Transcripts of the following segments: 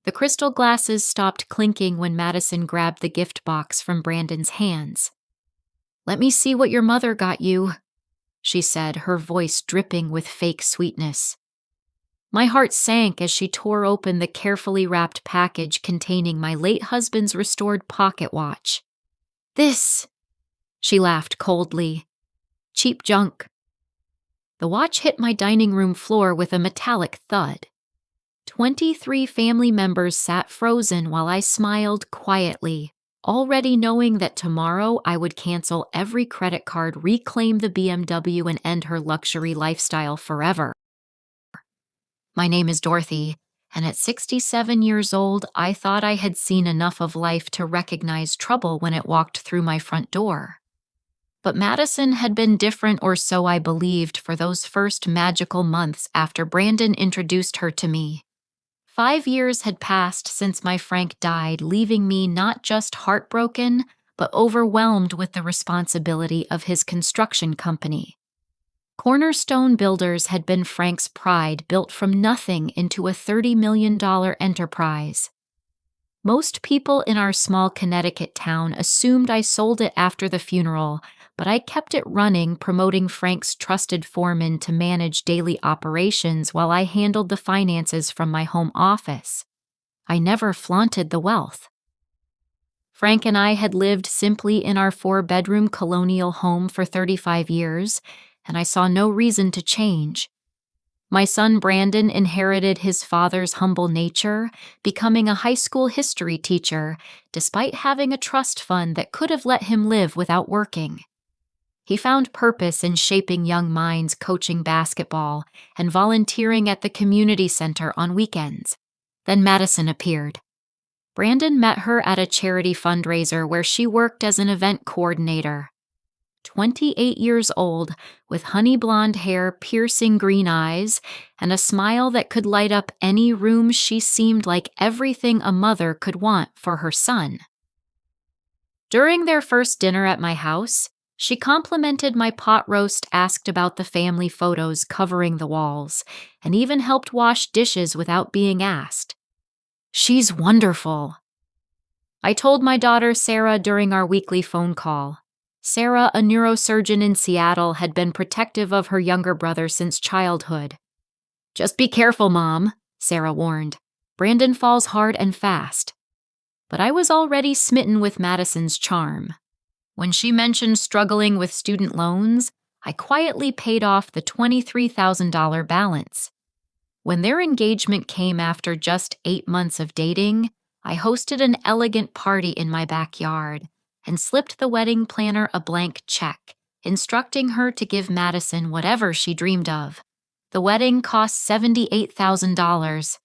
The crystal glasses stopped clinking when Madison grabbed the gift box from Brandon's hands. "Let me see what your mother got you," she said, her voice dripping with fake sweetness. My heart sank as she tore open the carefully wrapped package containing my late husband's restored pocket watch. "This," she laughed coldly. "Cheap junk." The watch hit my dining room floor with a metallic thud. 23 family members sat frozen while I smiled quietly, already knowing that tomorrow I would cancel every credit card, reclaim the BMW, and end her luxury lifestyle forever. My name is Dorothy, and at 67 years old, I thought I had seen enough of life to recognize trouble when it walked through my front door. But Madison had been different, or so I believed, for those first magical months after Brandon introduced her to me. 5 years had passed since my Frank died, leaving me not just heartbroken, but overwhelmed with the responsibility of his construction company. Cornerstone Builders had been Frank's pride, built from nothing into a $30 million enterprise. Most people in our small Connecticut town assumed I sold it after the funeral, but I kept it running, promoting Frank's trusted foreman to manage daily operations while I handled the finances from my home office. I never flaunted the wealth. Frank and I had lived simply in our 4-bedroom colonial home for 35 years, and I saw no reason to change. My son Brandon inherited his father's humble nature, becoming a high school history teacher, despite having a trust fund that could have let him live without working. He found purpose in shaping young minds, coaching basketball, and volunteering at the community center on weekends. Then Madison appeared. Brandon met her at a charity fundraiser where she worked as an event coordinator. 28 years old, with honey blonde hair, piercing green eyes, and a smile that could light up any room, she seemed like everything a mother could want for her son. During their first dinner at my house, she complimented my pot roast, asked about the family photos covering the walls, and even helped wash dishes without being asked. "She's wonderful," I told my daughter Sarah during our weekly phone call. Sarah, a neurosurgeon in Seattle, had been protective of her younger brother since childhood. "Just be careful, Mom," Sarah warned. "Brandon falls hard and fast." But I was already smitten with Madison's charm. When she mentioned struggling with student loans, I quietly paid off the $23,000 balance. When their engagement came after just 8 months of dating, I hosted an elegant party in my backyard and slipped the wedding planner a blank check, instructing her to give Madison whatever she dreamed of. The wedding cost $78,000.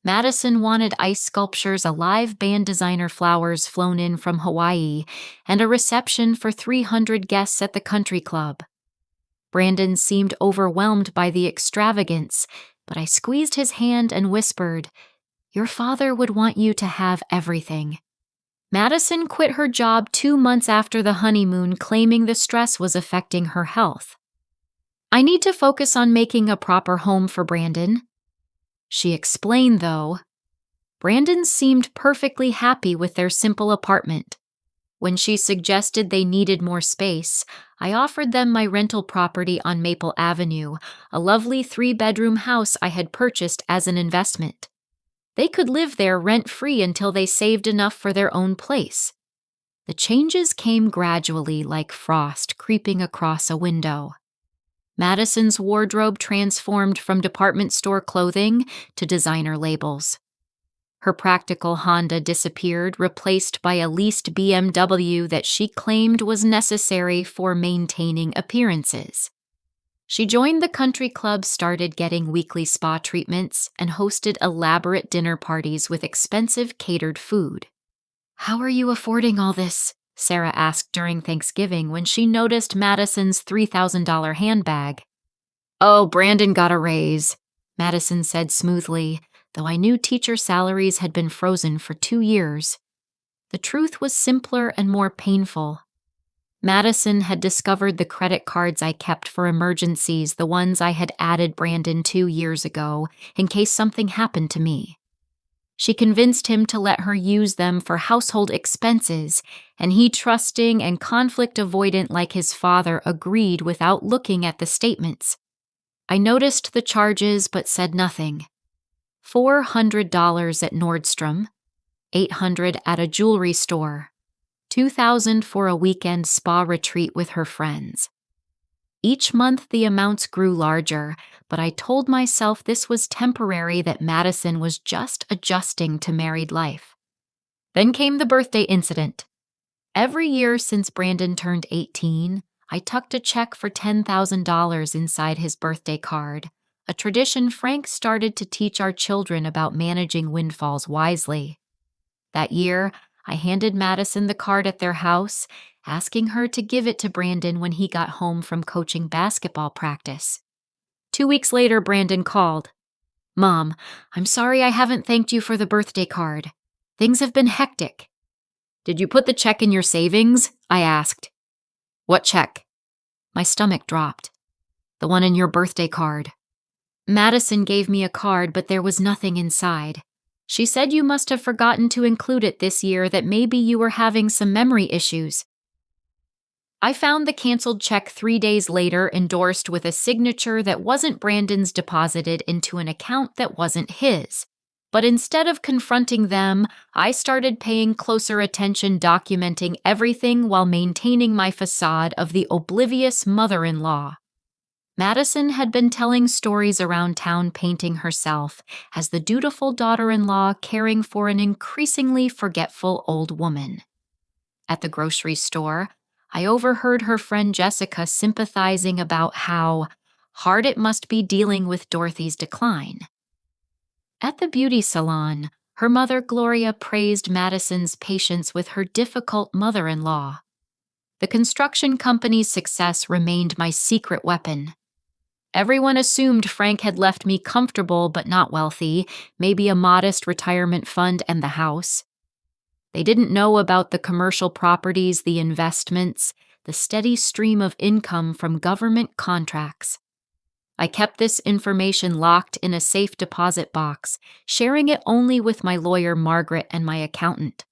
Madison wanted ice sculptures, a live band designer, flowers flown in from Hawaii, and a reception for 300 guests at the country club. Brandon seemed overwhelmed by the extravagance, but I squeezed his hand and whispered, "Your father would want you to have everything." Madison quit her job 2 months after the honeymoon, claiming the stress was affecting her health. "I need to focus on making a proper home for Brandon," she explained, though. Brandon seemed perfectly happy with their simple apartment. When she suggested they needed more space, I offered them my rental property on Maple Avenue, a lovely 3-bedroom house I had purchased as an investment. They could live there rent-free until they saved enough for their own place. The changes came gradually, like frost creeping across a window. Madison's wardrobe transformed from department store clothing to designer labels. Her practical Honda disappeared, replaced by a leased BMW that she claimed was necessary for maintaining appearances. She joined the country club, started getting weekly spa treatments, and hosted elaborate dinner parties with expensive catered food. "How are you affording all this?" Sarah asked during Thanksgiving when she noticed Madison's $3,000 handbag. "Oh, Brandon got a raise," Madison said smoothly, though I knew teacher salaries had been frozen for 2 years. The truth was simpler and more painful. Madison had discovered the credit cards I kept for emergencies, the ones I had added Brandon 2 years ago, in case something happened to me. She convinced him to let her use them for household expenses, and he, trusting and conflict avoidant like his father, agreed without looking at the statements. I noticed the charges but said nothing. $400 at Nordstrom, $800 at a jewelry store, $2,000 for a weekend spa retreat with her friends. Each month the amounts grew larger, but I told myself this was temporary, that Madison was just adjusting to married life. Then came the birthday incident. Every year since Brandon turned 18, I tucked a check for $10,000 inside his birthday card, a tradition Frank started to teach our children about managing windfalls wisely. That year, I handed Madison the card at their house, asking her to give it to Brandon when he got home from coaching basketball practice. 2 weeks later, Brandon called. "Mom, I'm sorry I haven't thanked you for the birthday card. Things have been hectic." "Did you put the check in your savings?" I asked. "What check?" My stomach dropped. "The one in your birthday card." Madison gave me a card, but there was nothing inside. She said you must have forgotten to include it this year, that maybe you were having some memory issues. I found the canceled check 3 days later, endorsed with a signature that wasn't Brandon's, deposited into an account that wasn't his. But instead of confronting them, I started paying closer attention, documenting everything while maintaining my facade of the oblivious mother-in-law. Madison had been telling stories around town, painting herself as the dutiful daughter-in-law caring for an increasingly forgetful old woman. At the grocery store, I overheard her friend Jessica sympathizing about how hard it must be dealing with Dorothy's decline. At the beauty salon, her mother Gloria praised Madison's patience with her difficult mother-in-law. The construction company's success remained my secret weapon. Everyone assumed Frank had left me comfortable but not wealthy, maybe a modest retirement fund and the house. They didn't know about the commercial properties, the investments, the steady stream of income from government contracts. I kept this information locked in a safe deposit box, sharing it only with my lawyer Margaret and my accountant.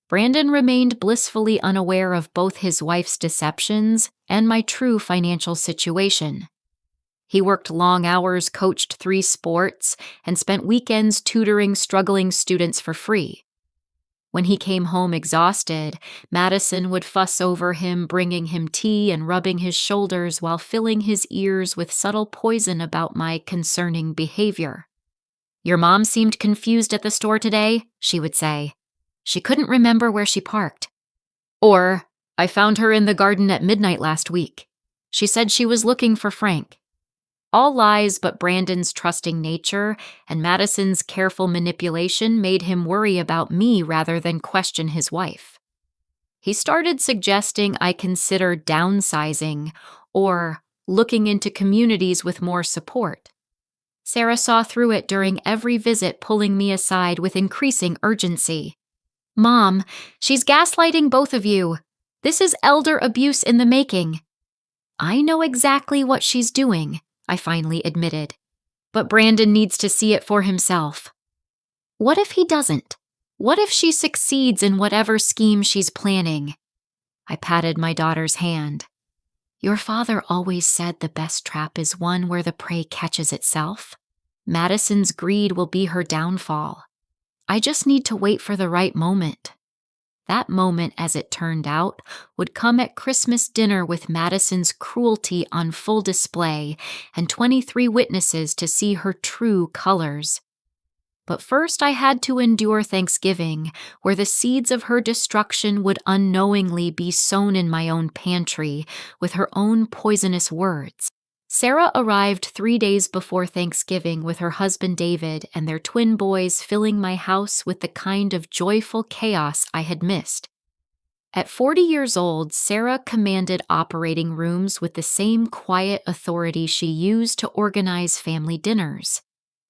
Brandon remained blissfully unaware of both his wife's deceptions and my true financial situation. He worked long hours, coached 3 sports, and spent weekends tutoring struggling students for free. When he came home exhausted, Madison would fuss over him, bringing him tea and rubbing his shoulders while filling his ears with subtle poison about my concerning behavior. "Your mom seemed confused at the store today," she would say. "She couldn't remember where she parked." Or, "I found her in the garden at midnight last week. She said she was looking for Frank." All lies, but Brandon's trusting nature and Madison's careful manipulation made him worry about me rather than question his wife. He started suggesting I consider downsizing or looking into communities with more support. Sarah saw through it during every visit, pulling me aside with increasing urgency. "Mom, she's gaslighting both of you. This is elder abuse in the making." "I know exactly what she's doing," I finally admitted, "but Brandon needs to see it for himself." "What if he doesn't? What if she succeeds in whatever scheme she's planning?" I patted my daughter's hand. "Your father always said the best trap is one where the prey catches itself. Madison's greed will be her downfall. I just need to wait for the right moment." That moment, as it turned out, would come at Christmas dinner with Madison's cruelty on full display and 23 witnesses to see her true colors. But first I had to endure Thanksgiving, where the seeds of her destruction would unknowingly be sown in my own pantry with her own poisonous words. Sarah arrived 3 days before Thanksgiving with her husband David and their twin boys, filling my house with the kind of joyful chaos I had missed. At 40 years old, Sarah commanded operating rooms with the same quiet authority she used to organize family dinners.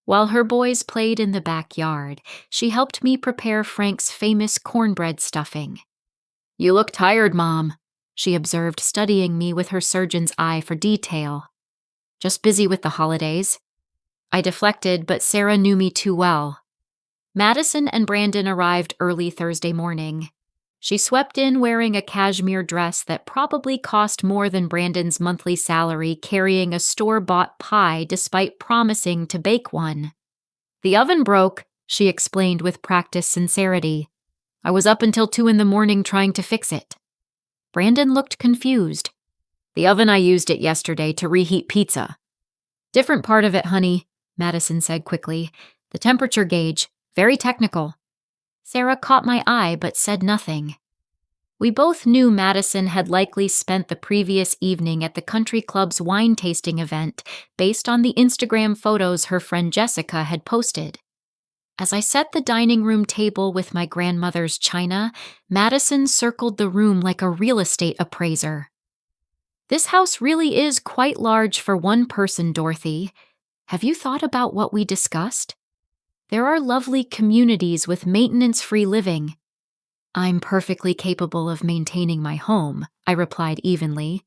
While her boys played in the backyard, she helped me prepare Frank's famous cornbread stuffing. "You look tired, Mom," she observed, studying me with her surgeon's eye for detail. "Just busy with the holidays." I deflected, but Sarah knew me too well. Madison and Brandon arrived early Thursday morning. She swept in wearing a cashmere dress that probably cost more than Brandon's monthly salary, carrying a store-bought pie despite promising to bake one. "The oven broke," she explained with practiced sincerity. "I was up until 2 in the morning trying to fix it." Brandon looked confused. "The oven I used it yesterday to reheat pizza." "Different part of it, honey," Madison said quickly. "The temperature gauge. Very technical." Sarah caught my eye but said nothing. We both knew Madison had likely spent the previous evening at the country club's wine tasting event based on the Instagram photos her friend Jessica had posted. As I set the dining room table with my grandmother's china, Madison circled the room like a real estate appraiser. "This house really is quite large for one person, Dorothy. Have you thought about what we discussed? There are lovely communities with maintenance-free living." "I'm perfectly capable of maintaining my home," I replied evenly.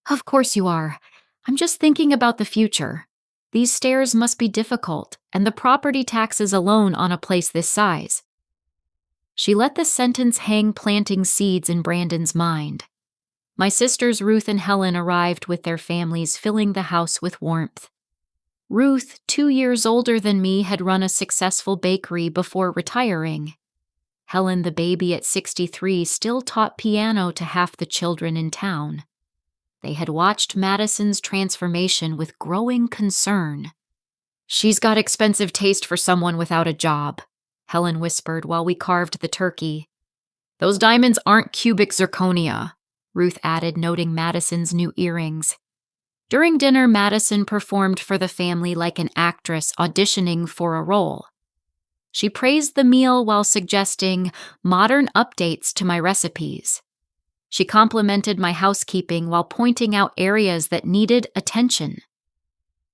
"Of course you are. I'm just thinking about the future. These stairs must be difficult, and the property taxes alone on a place this size." She let the sentence hang, planting seeds in Brandon's mind. My sisters Ruth and Helen arrived with their families, filling the house with warmth. Ruth, 2 years older than me, had run a successful bakery before retiring. Helen, the baby at 63, still taught piano to half the children in town. They had watched Madison's transformation with growing concern. "She's got expensive taste for someone without a job," Helen whispered while we carved the turkey. "Those diamonds aren't cubic zirconia," Ruth added, noting Madison's new earrings. During dinner, Madison performed for the family like an actress auditioning for a role. She praised the meal while suggesting modern updates to my recipes. She complimented my housekeeping while pointing out areas that needed attention.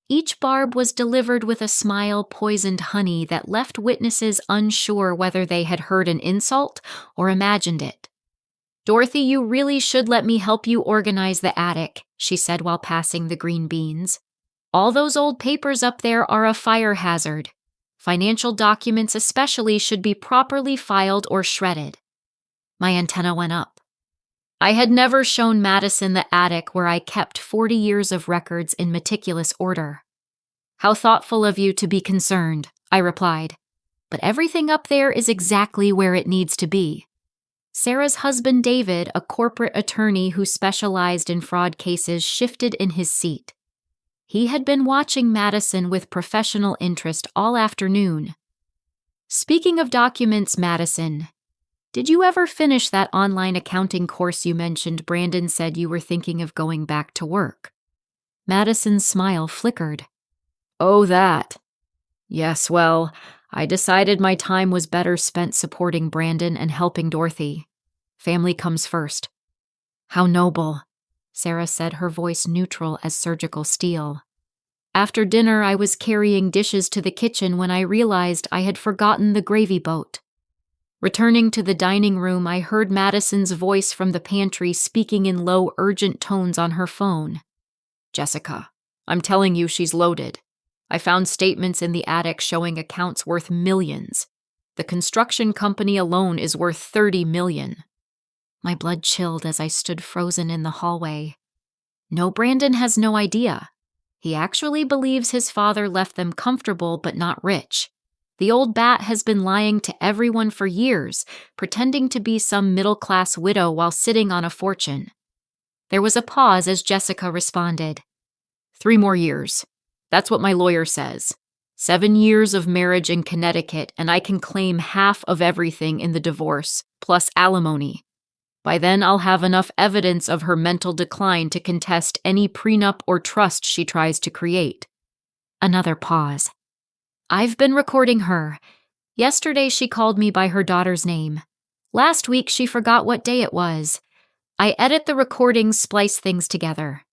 Each barb was delivered with a smile poisoned honey that left witnesses unsure whether they had heard an insult or imagined it. "Dorothy, you really should let me help you organize the attic," she said while passing the green beans. "All those old papers up there are a fire hazard. Financial documents especially should be properly filed or shredded." My antenna went up. I had never shown Madison the attic where I kept 40 years of records in meticulous order. "How thoughtful of you to be concerned," I replied. "But everything up there is exactly where it needs to be." Sarah's husband David, a corporate attorney who specialized in fraud cases, shifted in his seat. He had been watching Madison with professional interest all afternoon. "Speaking of documents, Madison, did you ever finish that online accounting course you mentioned Brandon said you were thinking of going back to work?" Madison's smile flickered. "Oh, that. Yes, well, I decided my time was better spent supporting Brandon and helping Dorothy. Family comes first." "How noble," Sarah said, her voice neutral as surgical steel. After dinner, I was carrying dishes to the kitchen when I realized I had forgotten the gravy boat. Returning to the dining room, I heard Madison's voice from the pantry speaking in low, urgent tones on her phone. "Jessica, I'm telling you she's loaded. I found statements in the attic showing accounts worth millions. The construction company alone is worth 30 million. My blood chilled as I stood frozen in the hallway. No, Brandon has no idea. He actually believes his father left them comfortable but not rich. The old bat has been lying to everyone for years, pretending to be some middle-class widow while sitting on a fortune. There was a pause as Jessica responded. 3 more years. That's what my lawyer says. 7 years of marriage in Connecticut, and I can claim half of everything in the divorce, plus alimony. By then, I'll have enough evidence of her mental decline to contest any prenup or trust she tries to create. Another pause. I've been recording her. Yesterday, she called me by her daughter's name. Last week, she forgot what day it was. I edit the recordings, splice things together.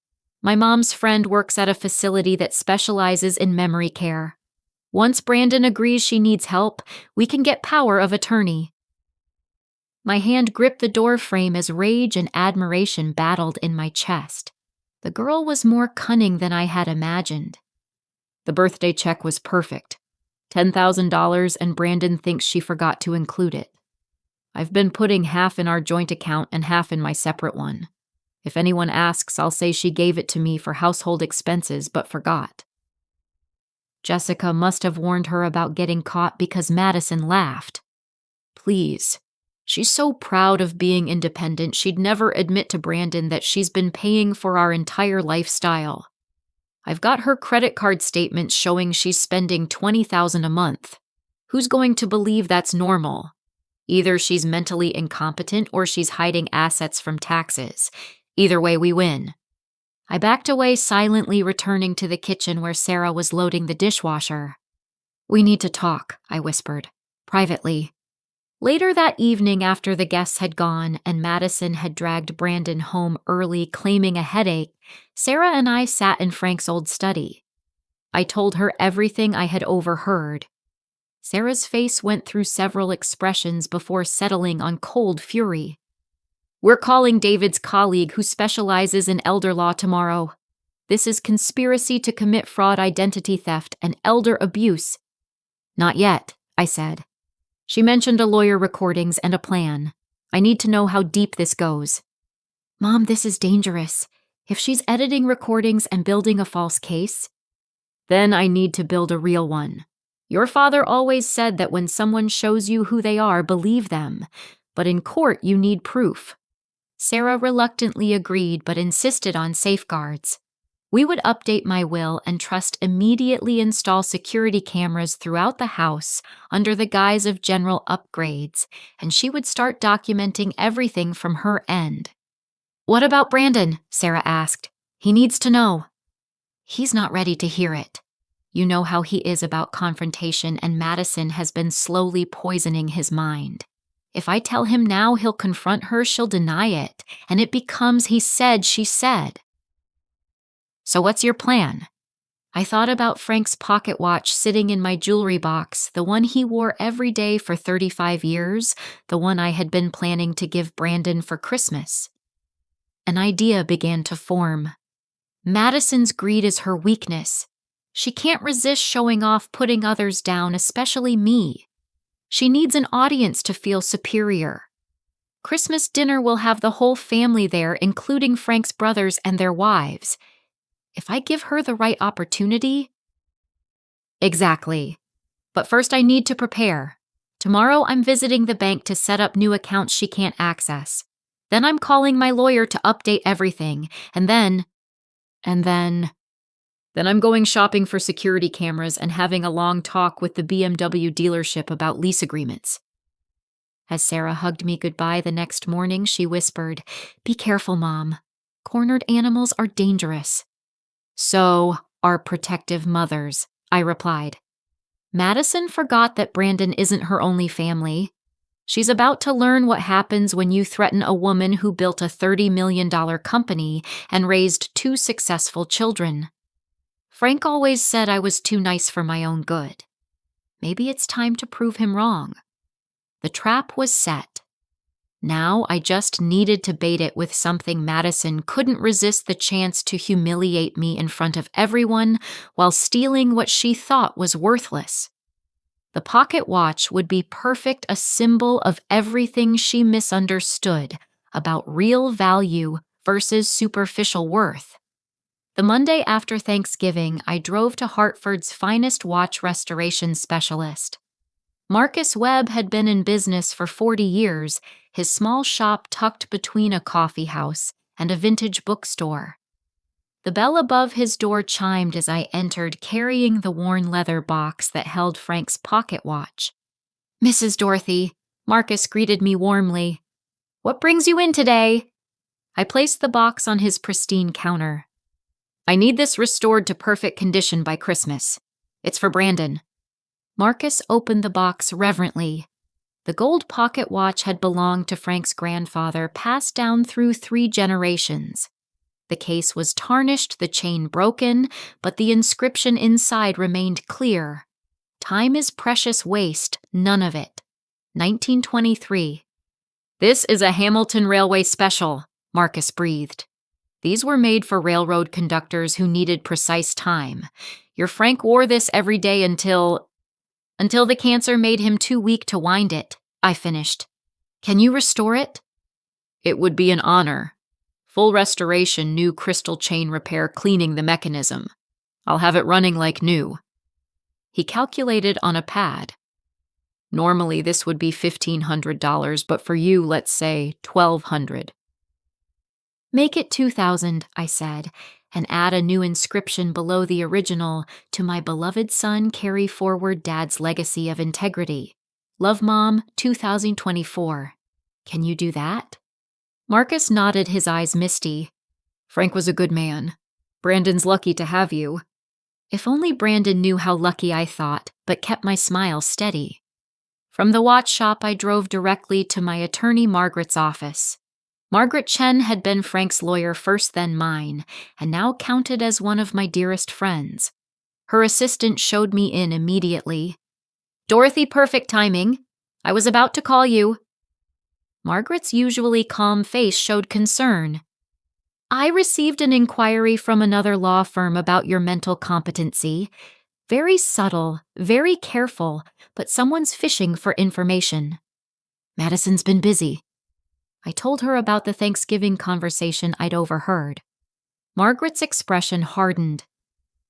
My mom's friend works at a facility that specializes in memory care. Once Brandon agrees she needs help, we can get power of attorney. My hand gripped the door frame as rage and admiration battled in my chest. The girl was more cunning than I had imagined. The birthday check was perfect. $10,000, and Brandon thinks she forgot to include it. I've been putting half in our joint account and half in my separate one. If anyone asks, I'll say she gave it to me for household expenses but forgot. Jessica must have warned her about getting caught because Madison laughed. Please. She's so proud of being independent she'd never admit to Brandon that she's been paying for our entire lifestyle. I've got her credit card statements showing she's spending $20,000 a month. Who's going to believe that's normal? Either she's mentally incompetent or she's hiding assets from taxes. Either way, we win. I backed away silently, returning to the kitchen where Sarah was loading the dishwasher. We need to talk, I whispered, privately. Later that evening, after the guests had gone and Madison had dragged Brandon home early claiming a headache, Sarah and I sat in Frank's old study. I told her everything I had overheard. Sarah's face went through several expressions before settling on cold fury. We're calling David's colleague who specializes in elder law tomorrow. This is conspiracy to commit fraud, identity theft, and elder abuse. Not yet, I said. She mentioned a lawyer, recordings, and a plan. I need to know how deep this goes. Mom, this is dangerous. If she's editing recordings and building a false case, then I need to build a real one. Your father always said that when someone shows you who they are, believe them. But in court, you need proof. Sarah reluctantly agreed but insisted on safeguards. We would update my will and trust immediately install security cameras throughout the house under the guise of general upgrades, and she would start documenting everything from her end. What about Brandon? Sarah asked. He needs to know. He's not ready to hear it. You know how he is about confrontation, and Madison has been slowly poisoning his mind. If I tell him now he'll confront her, she'll deny it, and it becomes he said, she said. So what's your plan? I thought about Frank's pocket watch sitting in my jewelry box, the one he wore every day for 35 years, the one I had been planning to give Brandon for Christmas. An idea began to form. Madison's greed is her weakness. She can't resist showing off, putting others down, especially me. She needs an audience to feel superior. Christmas dinner will have the whole family there, including Frank's brothers and their wives. If I give her the right opportunity... Exactly. But first I need to prepare. Tomorrow I'm visiting the bank to set up new accounts she can't access. Then I'm calling my lawyer to update everything, and then I'm going shopping for security cameras and having a long talk with the BMW dealership about lease agreements. As Sarah hugged me goodbye the next morning, she whispered, "Be careful, Mom. Cornered animals are dangerous." So are protective mothers, I replied. Madison forgot that Brandon isn't her only family. She's about to learn what happens when you threaten a woman who built a $30 million company and raised 2 successful children. Frank always said I was too nice for my own good. Maybe it's time to prove him wrong. The trap was set. Now I just needed to bait it with something Madison couldn't resist the chance to humiliate me in front of everyone while stealing what she thought was worthless. The pocket watch would be perfect, a symbol of everything she misunderstood about real value versus superficial worth. The Monday after Thanksgiving, I drove to Hartford's finest watch restoration specialist. Marcus Webb had been in business for 40 years, his small shop tucked between a coffee house and a vintage bookstore. The bell above his door chimed as I entered, carrying the worn leather box that held Frank's pocket watch. "Mrs. Dorothy," Marcus greeted me warmly. "What brings you in today?" I placed the box on his pristine counter. "I need this restored to perfect condition by Christmas. It's for Brandon." Marcus opened the box reverently. The gold pocket watch had belonged to Frank's grandfather, passed down through 3 generations. The case was tarnished, the chain broken, but the inscription inside remained clear. "Time is precious waste, none of it. 1923. "This is a Hamilton Railway special," Marcus breathed. "These were made for railroad conductors who needed precise time. Your Frank wore this every day until..." Until the cancer made him too weak to wind it, I finished. Can you restore it? It would be an honor. Full restoration, new crystal chain repair cleaning the mechanism. I'll have it running like new. He calculated on a pad. Normally this would be $1,500, but for you, let's say $1,200. Make it $2,000, I said, and add a new inscription below the original to my beloved son carry forward Dad's legacy of integrity. Love Mom, 2024. Can you do that? Marcus nodded, his eyes misty. Frank was a good man. Brandon's lucky to have you. If only Brandon knew how lucky I thought, but kept my smile steady. From the watch shop, I drove directly to my attorney Margaret's office. Margaret Chen had been Frank's lawyer first, then mine, and now counted as one of my dearest friends. Her assistant showed me in immediately. Dorothy, perfect timing. I was about to call you. Margaret's usually calm face showed concern. I received an inquiry from another law firm about your mental competency. Very subtle, very careful, but someone's fishing for information. Madison's been busy. I told her about the Thanksgiving conversation I'd overheard. Margaret's expression hardened.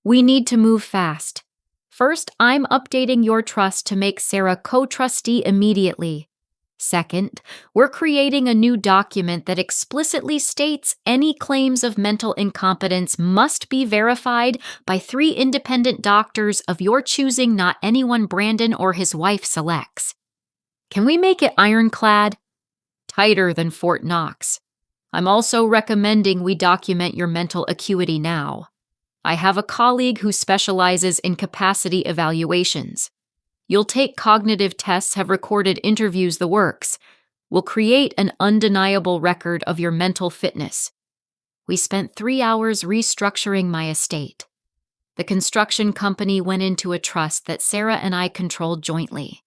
We need to move fast. First, I'm updating your trust to make Sarah co-trustee immediately. Second, we're creating a new document that explicitly states any claims of mental incompetence must be verified by 3 independent doctors of your choosing, not anyone Brandon or his wife selects. Can we make it ironclad? Tighter than Fort Knox. I'm also recommending we document your mental acuity now. I have a colleague who specializes in capacity evaluations. You'll take cognitive tests, have recorded interviews, the works. We'll create an undeniable record of your mental fitness. We spent 3 hours restructuring my estate. The construction company went into a trust that Sarah and I controlled jointly.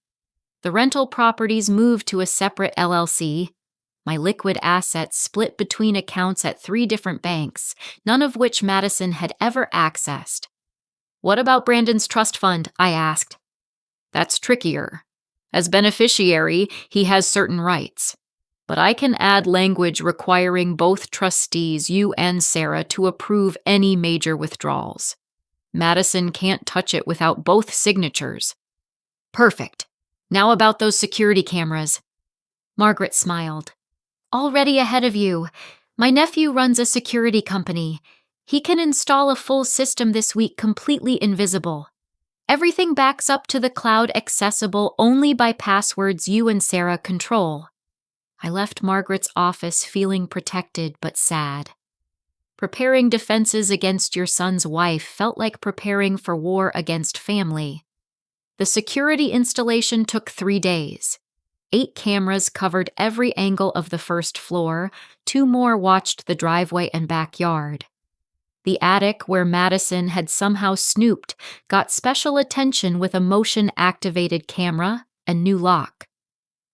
The rental properties moved to a separate LLC. My liquid assets split between accounts at 3 different banks, none of which Madison had ever accessed. What about Brandon's trust fund? I asked. That's trickier. As beneficiary, he has certain rights. But I can add language requiring both trustees, you and Sarah, to approve any major withdrawals. Madison can't touch it without both signatures. Perfect. Now about those security cameras. Margaret smiled. Already ahead of you. My nephew runs a security company. He can install a full system this week completely invisible. Everything backs up to the cloud, accessible only by passwords you and Sarah control. I left Margaret's office feeling protected but sad. Preparing defenses against your son's wife felt like preparing for war against family. The security installation took 3 days. 8 cameras covered every angle of the first floor, 2 more watched the driveway and backyard. The attic, where Madison had somehow snooped, got special attention with a motion-activated camera and new lock.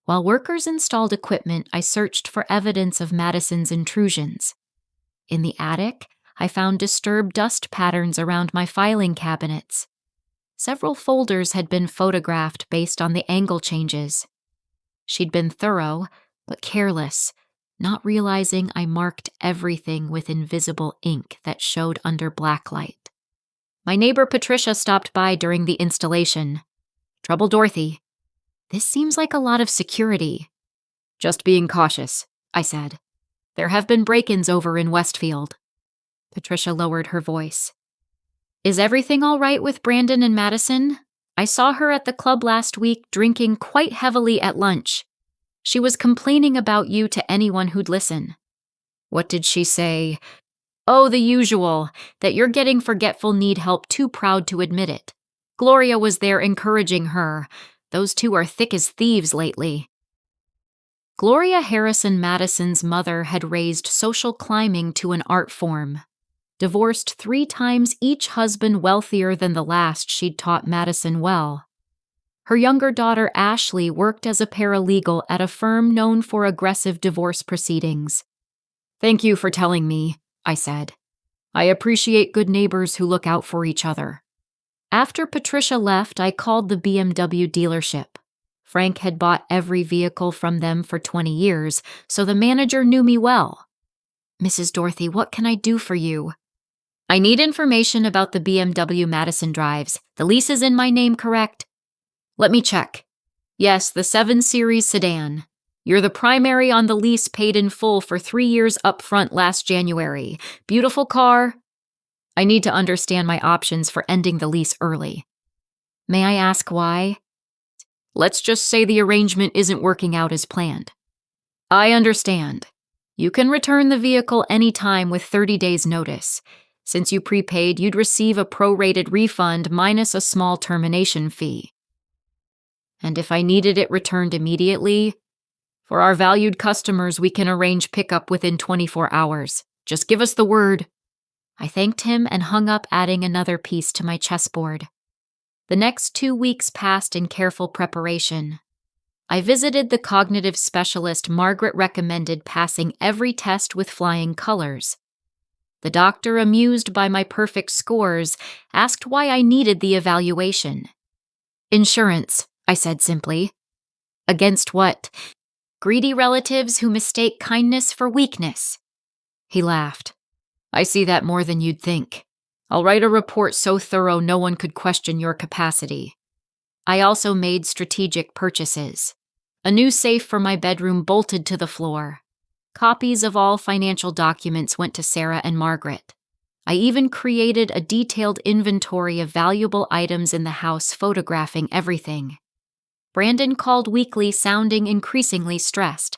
While workers installed equipment, I searched for evidence of Madison's intrusions. In the attic, I found disturbed dust patterns around my filing cabinets. Several folders had been photographed based on the angle changes. She'd been thorough, but careless, not realizing I marked everything with invisible ink that showed under blacklight. My neighbor Patricia stopped by during the installation. Trouble, Dorothy. This seems like a lot of security. Just being cautious, I said. There have been break-ins over in Westfield. Patricia lowered her voice. Is everything all right with Brandon and Madison? I saw her at the club last week drinking quite heavily at lunch. She was complaining about you to anyone who'd listen. What did she say? Oh, the usual, that you're getting forgetful, need help, too proud to admit it. Gloria was there encouraging her. Those 2 are thick as thieves lately. Gloria Harrison Madison's mother had raised social climbing to an art form. Divorced 3 times, each husband wealthier than the last, she'd taught Madison well. Her younger daughter Ashley worked as a paralegal at a firm known for aggressive divorce proceedings. Thank you for telling me, I said. I appreciate good neighbors who look out for each other. After Patricia left, I called the BMW dealership. Frank had bought every vehicle from them for 20 years, so the manager knew me well. "Mrs. Dorothy, what can I do for you?" "I need information about the BMW Madison drives. The lease is in my name, correct?" "Let me check. Yes, the 7 Series sedan. You're the primary on the lease, paid in full for 3 years upfront last January. Beautiful car." I need to understand my options for ending the lease early. "May I ask why?" "Let's just say the arrangement isn't working out as planned." "I understand. You can return the vehicle anytime with 30 days' notice. Since you prepaid, you'd receive a prorated refund minus a small termination fee." "And if I needed it returned immediately?" "For our valued customers, we can arrange pickup within 24 hours. Just give us the word." I thanked him and hung up, adding another piece to my chessboard. The next 2 weeks passed in careful preparation. I visited the cognitive specialist Margaret recommended, passing every test with flying colors. The doctor, amused by my perfect scores, asked why I needed the evaluation. "Insurance," I said simply. "Against what?" "Greedy relatives who mistake kindness for weakness." He laughed. "I see that more than you'd think. I'll write a report so thorough no one could question your capacity." I also made strategic purchases. A new safe for my bedroom bolted to the floor. Copies of all financial documents went to Sarah and Margaret. I even created a detailed inventory of valuable items in the house, photographing everything. Brandon called weekly, sounding increasingly stressed.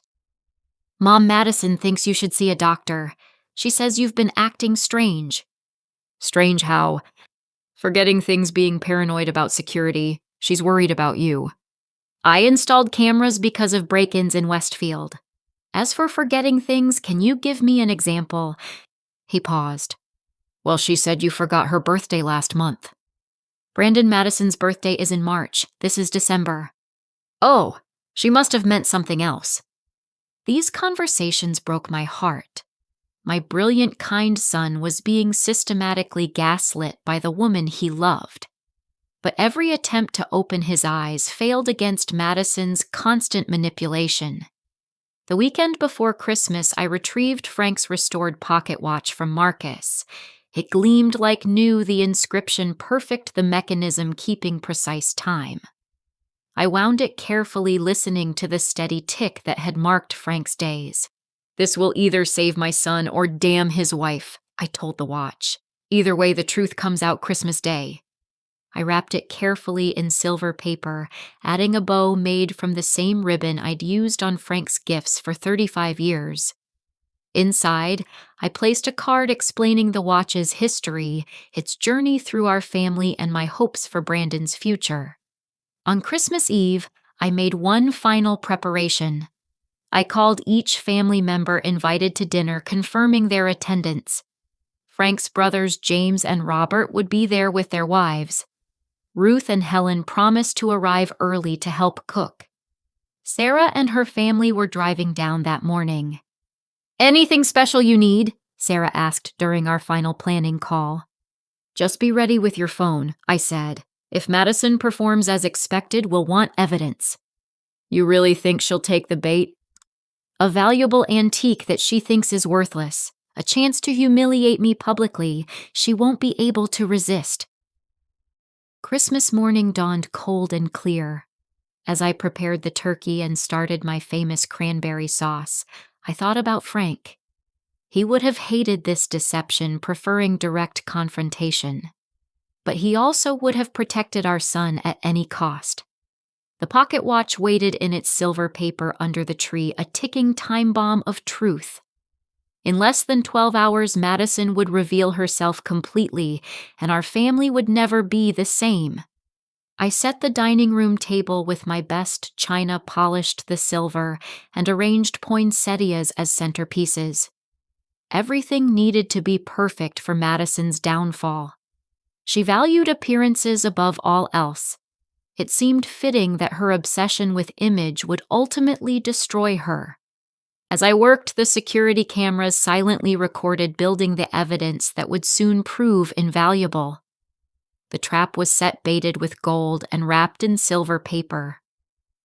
"Mom, Madison thinks you should see a doctor. She says you've been acting strange." "Strange how?" "Forgetting things, being paranoid about security. She's worried about you." "I installed cameras because of break-ins in Westfield. As for forgetting things, can you give me an example?" He paused. "Well, she said you forgot her birthday last month." "Brandon Madison's birthday is in March. This is December." "Oh, she must have meant something else." These conversations broke my heart. My brilliant, kind son was being systematically gaslit by the woman he loved. But every attempt to open his eyes failed against Madison's constant manipulation. The weekend before Christmas, I retrieved Frank's restored pocket watch from Marcus. It gleamed like new, the inscription perfect, the mechanism keeping precise time. I wound it carefully, listening to the steady tick that had marked Frank's days. "This will either save my son or damn his wife," I told the watch. "Either way, the truth comes out Christmas Day." I wrapped it carefully in silver paper, adding a bow made from the same ribbon I'd used on Frank's gifts for 35 years. Inside, I placed a card explaining the watch's history, its journey through our family, and my hopes for Brandon's future. On Christmas Eve, I made one final preparation. I called each family member invited to dinner, confirming their attendance. Frank's brothers James and Robert would be there with their wives. Ruth and Helen promised to arrive early to help cook. Sarah and her family were driving down that morning. "Anything special you need?" Sarah asked during our final planning call. "Just be ready with your phone," I said. "If Madison performs as expected, we'll want evidence." "You really think she'll take the bait?" "A valuable antique that she thinks is worthless. A chance to humiliate me publicly. She won't be able to resist." Christmas morning dawned cold and clear. As I prepared the turkey and started my famous cranberry sauce, I thought about Frank. He would have hated this deception, preferring direct confrontation. But he also would have protected our son at any cost. The pocket watch waited in its silver paper under the tree, a ticking time bomb of truth. In less than 12 hours, Madison would reveal herself completely, and our family would never be the same. I set the dining room table with my best china, polished the silver, and arranged poinsettias as centerpieces. Everything needed to be perfect for Madison's downfall. She valued appearances above all else. It seemed fitting that her obsession with image would ultimately destroy her. As I worked, the security cameras silently recorded, building the evidence that would soon prove invaluable. The trap was set baited with gold and wrapped in silver paper.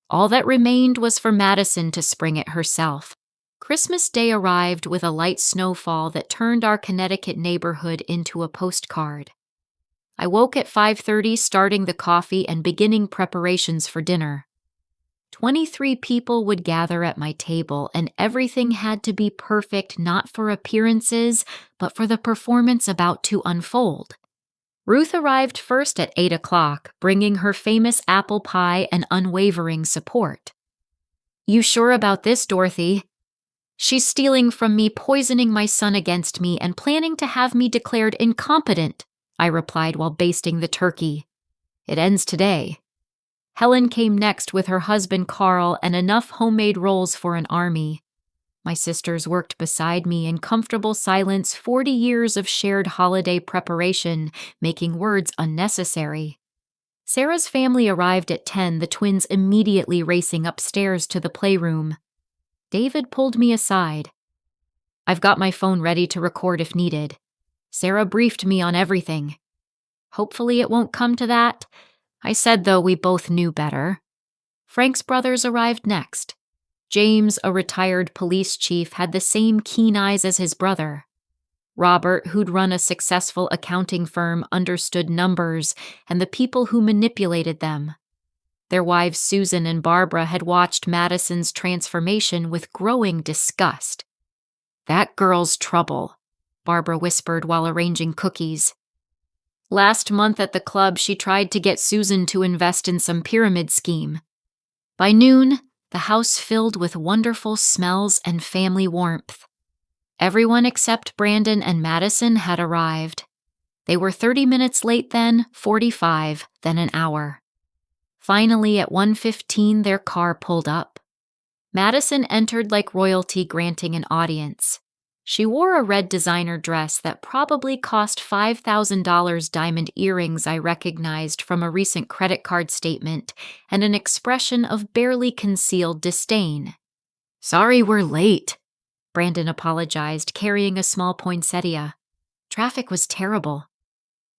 All that remained was for Madison to spring it herself. Christmas Day arrived with a light snowfall that turned our Connecticut neighborhood into a postcard. I woke at 5:30, starting the coffee and beginning preparations for dinner. 23 people would gather at my table, and everything had to be perfect not for appearances, but for the performance about to unfold. Ruth arrived first at 8 o'clock, bringing her famous apple pie and unwavering support. "You sure about this, Dorothy?" "She's stealing from me, poisoning my son against me, and planning to have me declared incompetent," I replied while basting the turkey. "It ends today." Helen came next with her husband Carl and enough homemade rolls for an army. My sisters worked beside me in comfortable silence, 40 years of shared holiday preparation, making words unnecessary. Sarah's family arrived at 10, the twins immediately racing upstairs to the playroom. David pulled me aside. "I've got my phone ready to record if needed. Sarah briefed me on everything. Hopefully it won't come to that," I said, though we both knew better. Frank's brothers arrived next. James, a retired police chief, had the same keen eyes as his brother. Robert, who'd run a successful accounting firm, understood numbers and the people who manipulated them. Their wives Susan and Barbara had watched Madison's transformation with growing disgust. "That girl's trouble," Barbara whispered while arranging cookies. Last month at the club, she tried to get Susan to invest in some pyramid scheme. By noon, the house filled with wonderful smells and family warmth. Everyone except Brandon and Madison had arrived. They were 30 minutes late then, 45, then an hour. Finally, at 1:15, their car pulled up. Madison entered like royalty granting an audience. She wore a red designer dress that probably cost $5,000, diamond earrings I recognized from a recent credit card statement, and an expression of barely concealed disdain. "Sorry we're late," Brandon apologized, carrying a small poinsettia. "Traffic was terrible."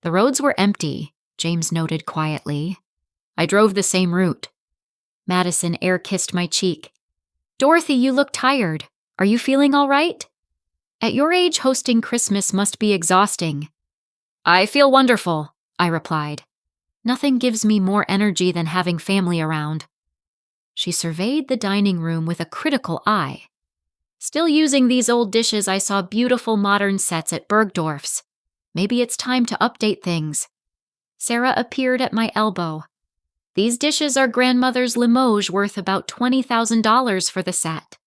"The roads were empty," James noted quietly. "I drove the same route." Madison air-kissed my cheek. "Dorothy, you look tired. Are you feeling all right?" "At your age, hosting Christmas must be exhausting." "I feel wonderful," I replied. "Nothing gives me more energy than having family around." She surveyed the dining room with a critical eye. "Still using these old dishes, I saw beautiful modern sets at Bergdorf's. Maybe it's time to update things." Sarah appeared at my elbow. "These dishes are grandmother's Limoges, worth about $20,000 for the set.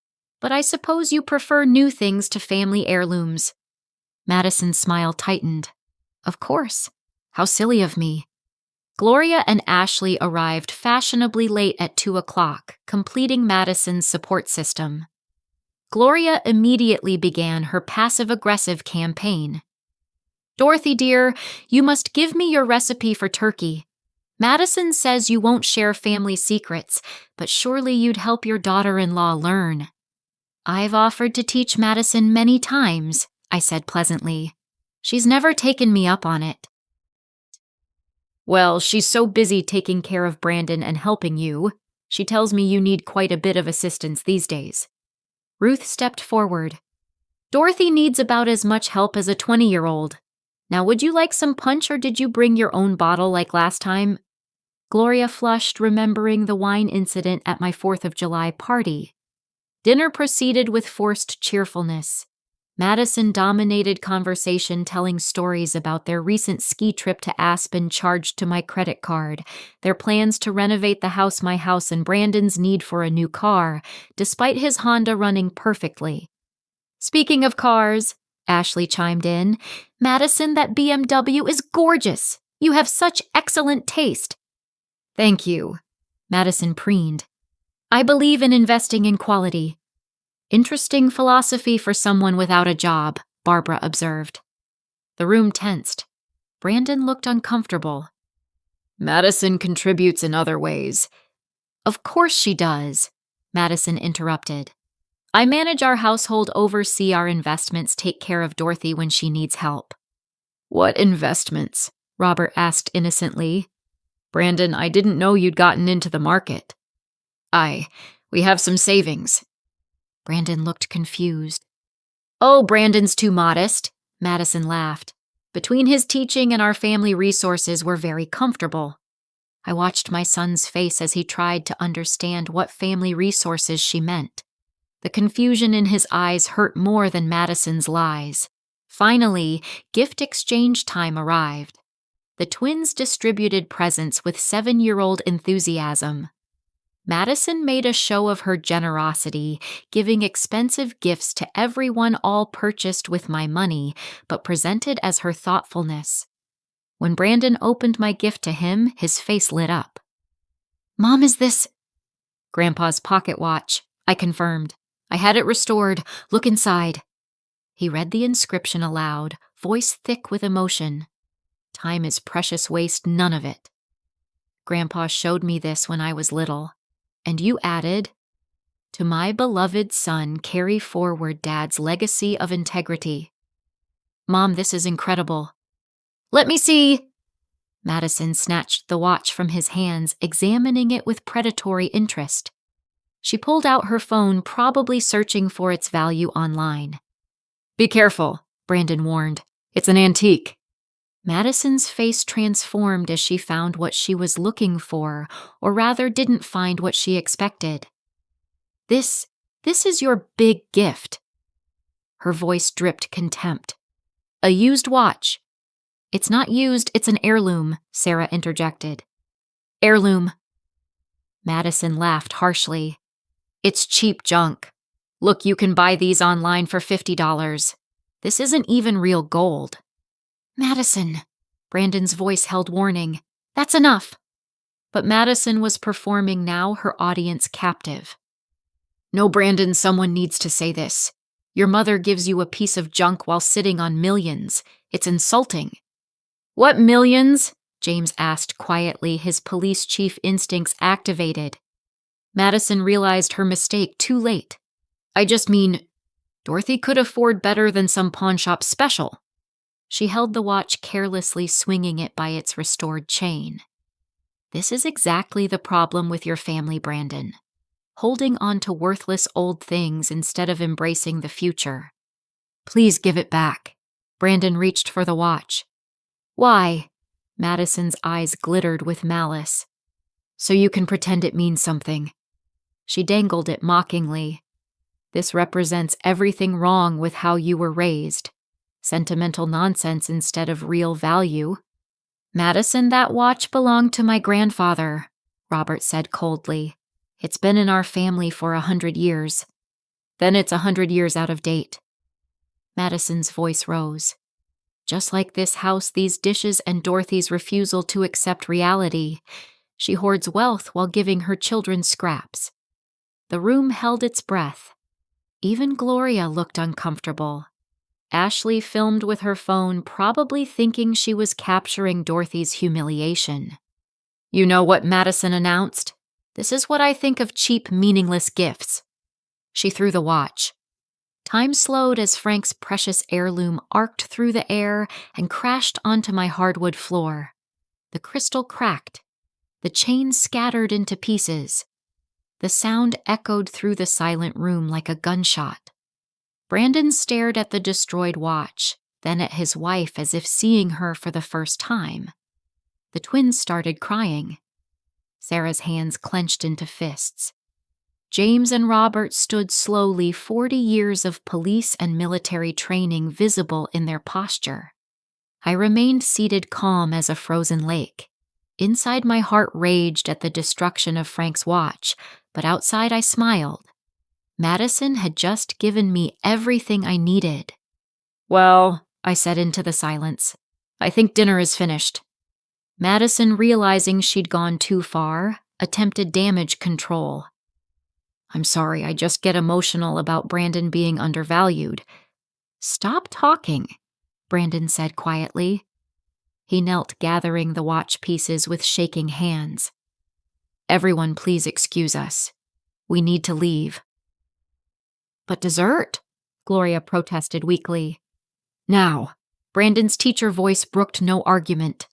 But I suppose you prefer new things to family heirlooms." Madison's smile tightened. "Of course. How silly of me." Gloria and Ashley arrived fashionably late at 2 o'clock, completing Madison's support system. Gloria immediately began her passive-aggressive campaign. "Dorothy, dear, you must give me your recipe for turkey. Madison says you won't share family secrets, but surely you'd help your daughter-in-law learn." "I've offered to teach Madison many times," I said pleasantly. "She's never taken me up on it." "Well, she's so busy taking care of Brandon and helping you. She tells me you need quite a bit of assistance these days." Ruth stepped forward. "Dorothy needs about as much help as a 20-year-old. Now, would you like some punch, or did you bring your own bottle like last time?" Gloria flushed, remembering the wine incident at my 4th of July party. Dinner proceeded with forced cheerfulness. Madison dominated conversation, telling stories about their recent ski trip to Aspen charged to my credit card, their plans to renovate the house, my house, and Brandon's need for a new car, despite his Honda running perfectly. "Speaking of cars," Ashley chimed in, "Madison, that BMW is gorgeous. You have such excellent taste." "Thank you," Madison preened. "I believe in investing in quality." "Interesting philosophy for someone without a job," Barbara observed. The room tensed. Brandon looked uncomfortable. "Madison contributes in other ways." "Of course she does," Madison interrupted. "I manage our household, oversee our investments, take care of Dorothy when she needs help." "What investments?" Robert asked innocently. Brandon, I didn't know you'd gotten into the market. We have some savings. Brandon looked confused. Oh, Brandon's too modest, Madison laughed. Between his teaching and our family resources, we're very comfortable. I watched my son's face as he tried to understand what family resources she meant. The confusion in his eyes hurt more than Madison's lies. Finally, gift exchange time arrived. The twins distributed presents with 7-year-old enthusiasm. Madison made a show of her generosity, giving expensive gifts to everyone, all purchased with my money, but presented as her thoughtfulness. When Brandon opened my gift to him, his face lit up. Mom, is this... Grandpa's pocket watch, I confirmed. I had it restored. Look inside. He read the inscription aloud, voice thick with emotion. Time is precious waste, none of it. Grandpa showed me this when I was little. And you added, to my beloved son, carry forward Dad's legacy of integrity. Mom, this is incredible. Let me see. Madison snatched the watch from his hands, examining it with predatory interest. She pulled out her phone, probably searching for its value online. Be careful, Brandon warned. It's an antique. Madison's face transformed as she found what she was looking for, or rather didn't find what she expected. This is your big gift. Her voice dripped contempt. A used watch. It's not used, it's an heirloom, Sarah interjected. Heirloom. Madison laughed harshly. It's cheap junk. Look, you can buy these online for $50. This isn't even real gold. Madison, Brandon's voice held warning. That's enough. But Madison was performing now, her audience captive. No, Brandon, someone needs to say this. Your mother gives you a piece of junk while sitting on millions. It's insulting. What millions? James asked quietly, his police chief instincts activated. Madison realized her mistake too late. I just mean, Dorothy could afford better than some pawnshop special. She held the watch carelessly, swinging it by its restored chain. This is exactly the problem with your family, Brandon. Holding on to worthless old things instead of embracing the future. Please give it back. Brandon reached for the watch. Why? Madison's eyes glittered with malice. So you can pretend it means something. She dangled it mockingly. This represents everything wrong with how you were raised. Sentimental nonsense instead of real value. Madison, that watch belonged to my grandfather, Robert said coldly. It's been in our family for 100 years. Then it's 100 years out of date. Madison's voice rose. Just like this house, these dishes, and Dorothy's refusal to accept reality, she hoards wealth while giving her children scraps. The room held its breath. Even Gloria looked uncomfortable. Ashley filmed with her phone, probably thinking she was capturing Dorothy's humiliation. You know what Madison announced? This is what I think of cheap, meaningless gifts. She threw the watch. Time slowed as Frank's precious heirloom arced through the air and crashed onto my hardwood floor. The crystal cracked. The chain scattered into pieces. The sound echoed through the silent room like a gunshot. Brandon stared at the destroyed watch, then at his wife as if seeing her for the first time. The twins started crying. Sarah's hands clenched into fists. James and Robert stood slowly, 40 years of police and military training visible in their posture. I remained seated calm as a frozen lake. Inside, my heart raged at the destruction of Frank's watch, but outside I smiled. Madison had just given me everything I needed. Well, I said into the silence, I think dinner is finished. Madison, realizing she'd gone too far, attempted damage control. I'm sorry, I just get emotional about Brandon being undervalued. Stop talking, Brandon said quietly. He knelt, gathering the watch pieces with shaking hands. Everyone, please excuse us. We need to leave. But dessert? Gloria protested weakly. Now, Brandon's teacher voice brooked no argument.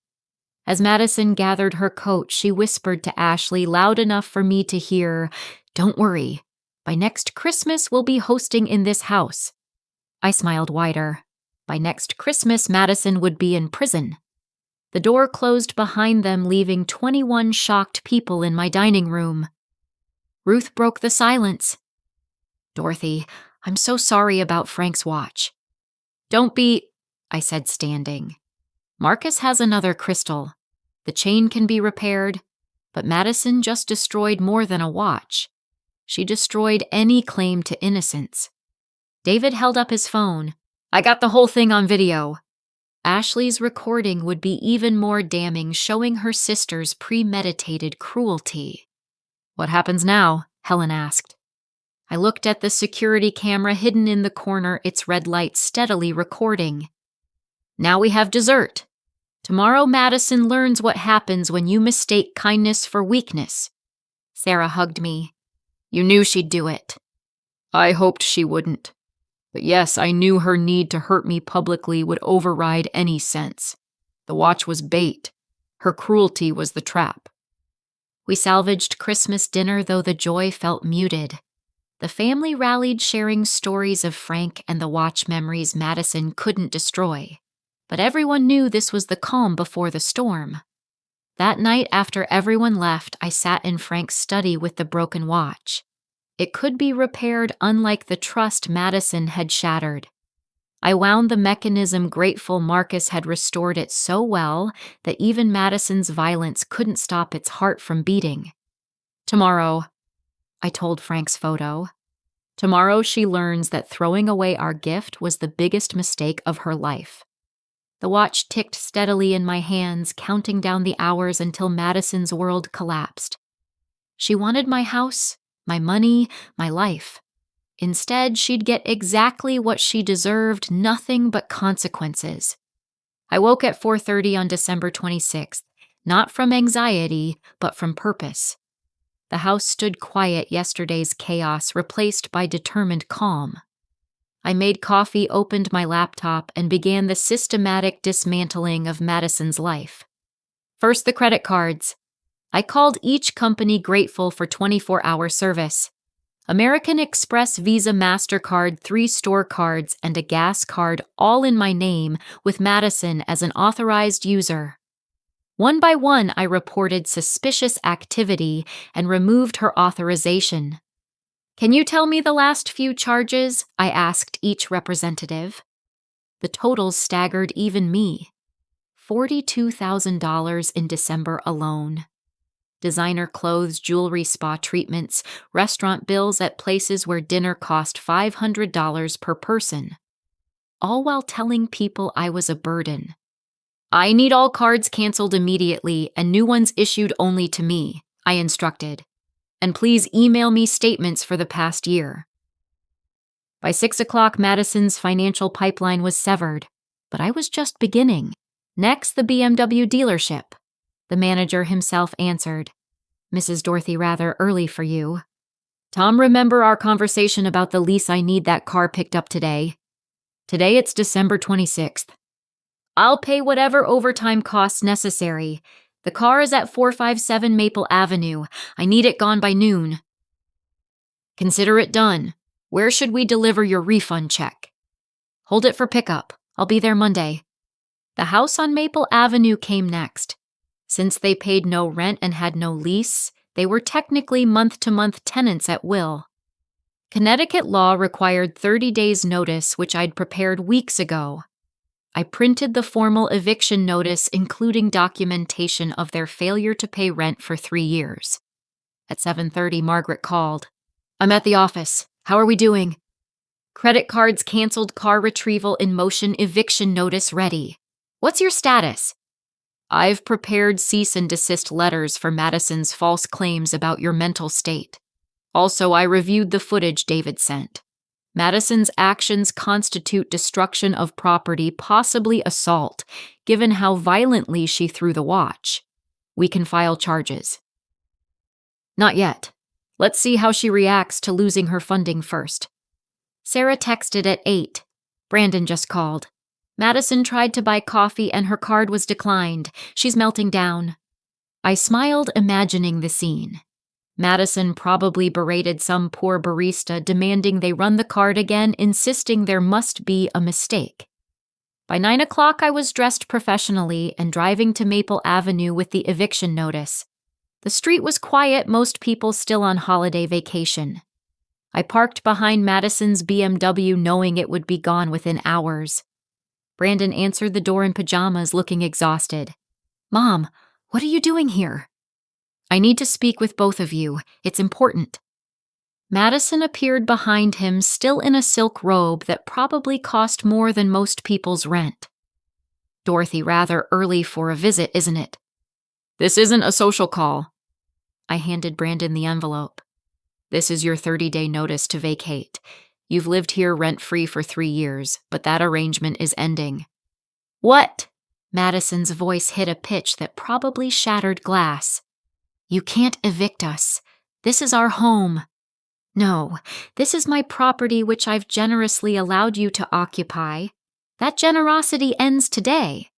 As Madison gathered her coat, she whispered to Ashley loud enough for me to hear, "Don't worry. By next Christmas, we'll be hosting in this house." I smiled wider. By next Christmas, Madison would be in prison. The door closed behind them, leaving 21 shocked people in my dining room. Ruth broke the silence. "Dorothy, I'm so sorry about Frank's watch." "Don't be," I said, standing. "Marcus has another crystal. The chain can be repaired, but Madison just destroyed more than a watch. She destroyed any claim to innocence." David held up his phone. "I got the whole thing on video." Ashley's recording would be even more damning, showing her sister's premeditated cruelty. "What happens now?" Helen asked. I looked at the security camera hidden in the corner, its red light steadily recording. "Now we have dessert. Tomorrow Madison learns what happens when you mistake kindness for weakness." Sarah hugged me. "You knew she'd do it." "I hoped she wouldn't. But yes, I knew her need to hurt me publicly would override any sense. The watch was bait. Her cruelty was the trap." We salvaged Christmas dinner, though the joy felt muted. The family rallied, sharing stories of Frank and the watch memories Madison couldn't destroy. But everyone knew this was the calm before the storm. That night, after everyone left, I sat in Frank's study with the broken watch. It could be repaired, unlike the trust Madison had shattered. I wound the mechanism, grateful Marcus had restored it so well that even Madison's violence couldn't stop its heart from beating. "Tomorrow," I told Frank's photo. "Tomorrow she learns that throwing away our gift was the biggest mistake of her life." The watch ticked steadily in my hands, counting down the hours until Madison's world collapsed. She wanted my house, my money, my life. Instead, she'd get exactly what she deserved, nothing but consequences. I woke at 4:30 on December 26th, not from anxiety, but from purpose. The house stood quiet, yesterday's chaos replaced by determined calm. I made coffee, opened my laptop, and began the systematic dismantling of Madison's life. First, the credit cards. I called each company, grateful for 24-hour service. American Express, Visa, MasterCard, 3 store cards, and a gas card, all in my name, with Madison as an authorized user. One by one, I reported suspicious activity and removed her authorization. "Can you tell me the last few charges?" I asked each representative. The totals staggered even me. $42,000 in December alone. Designer clothes, jewelry, spa treatments, restaurant bills at places where dinner cost $500 per person. All while telling people I was a burden. "I need all cards canceled immediately and new ones issued only to me," I instructed. "And please email me statements for the past year." By 6 o'clock, Madison's financial pipeline was severed, but I was just beginning. "Next, the BMW dealership." The manager himself answered. "Mrs. Dorothy, rather early for you." "Tom, remember our conversation about the lease? I need that car picked up today." "Today it's December 26th. "I'll pay whatever overtime costs necessary. The car is at 457 Maple Avenue. I need it gone by noon." "Consider it done. Where should we deliver your refund check?" "Hold it for pickup. I'll be there Monday." The house on Maple Avenue came next. Since they paid no rent and had no lease, they were technically month-to-month tenants at will. Connecticut law required 30 days' notice, which I'd prepared weeks ago. I printed the formal eviction notice, including documentation of their failure to pay rent for 3 years. At 7:30, Margaret called. "I'm at the office. How are we doing?" "Credit cards canceled, car retrieval in motion, eviction notice ready." "What's your status?" "I've prepared cease and desist letters for Madison's false claims about your mental state. Also, I reviewed the footage David sent. Madison's actions constitute destruction of property, possibly assault, given how violently she threw the watch. We can file charges." "Not yet. Let's see how she reacts to losing her funding first." Sarah texted at 8. "Brandon just called. Madison tried to buy coffee and her card was declined. She's melting down. I smiled, imagining the scene. Madison probably berated some poor barista, demanding they run the card again, insisting there must be a mistake. By 9 o'clock, I was dressed professionally and driving to Maple Avenue with the eviction notice. The street was quiet, most people still on holiday vacation. I parked behind Madison's BMW knowing it would be gone within hours. Brandon answered the door in pajamas, looking exhausted. "Mom, what are you doing here?" "I need to speak with both of you. It's important." Madison appeared behind him, still in a silk robe that probably cost more than most people's rent. "Dorothy, rather early for a visit, isn't it?" "This isn't a social call." I handed Brandon the envelope. "This is your 30-day notice to vacate. You've lived here rent-free for 3 years, but that arrangement is ending." "What?" Madison's voice hit a pitch that probably shattered glass. "You can't evict us. This is our home." "No, this is my property which I've generously allowed you to occupy. That generosity ends today."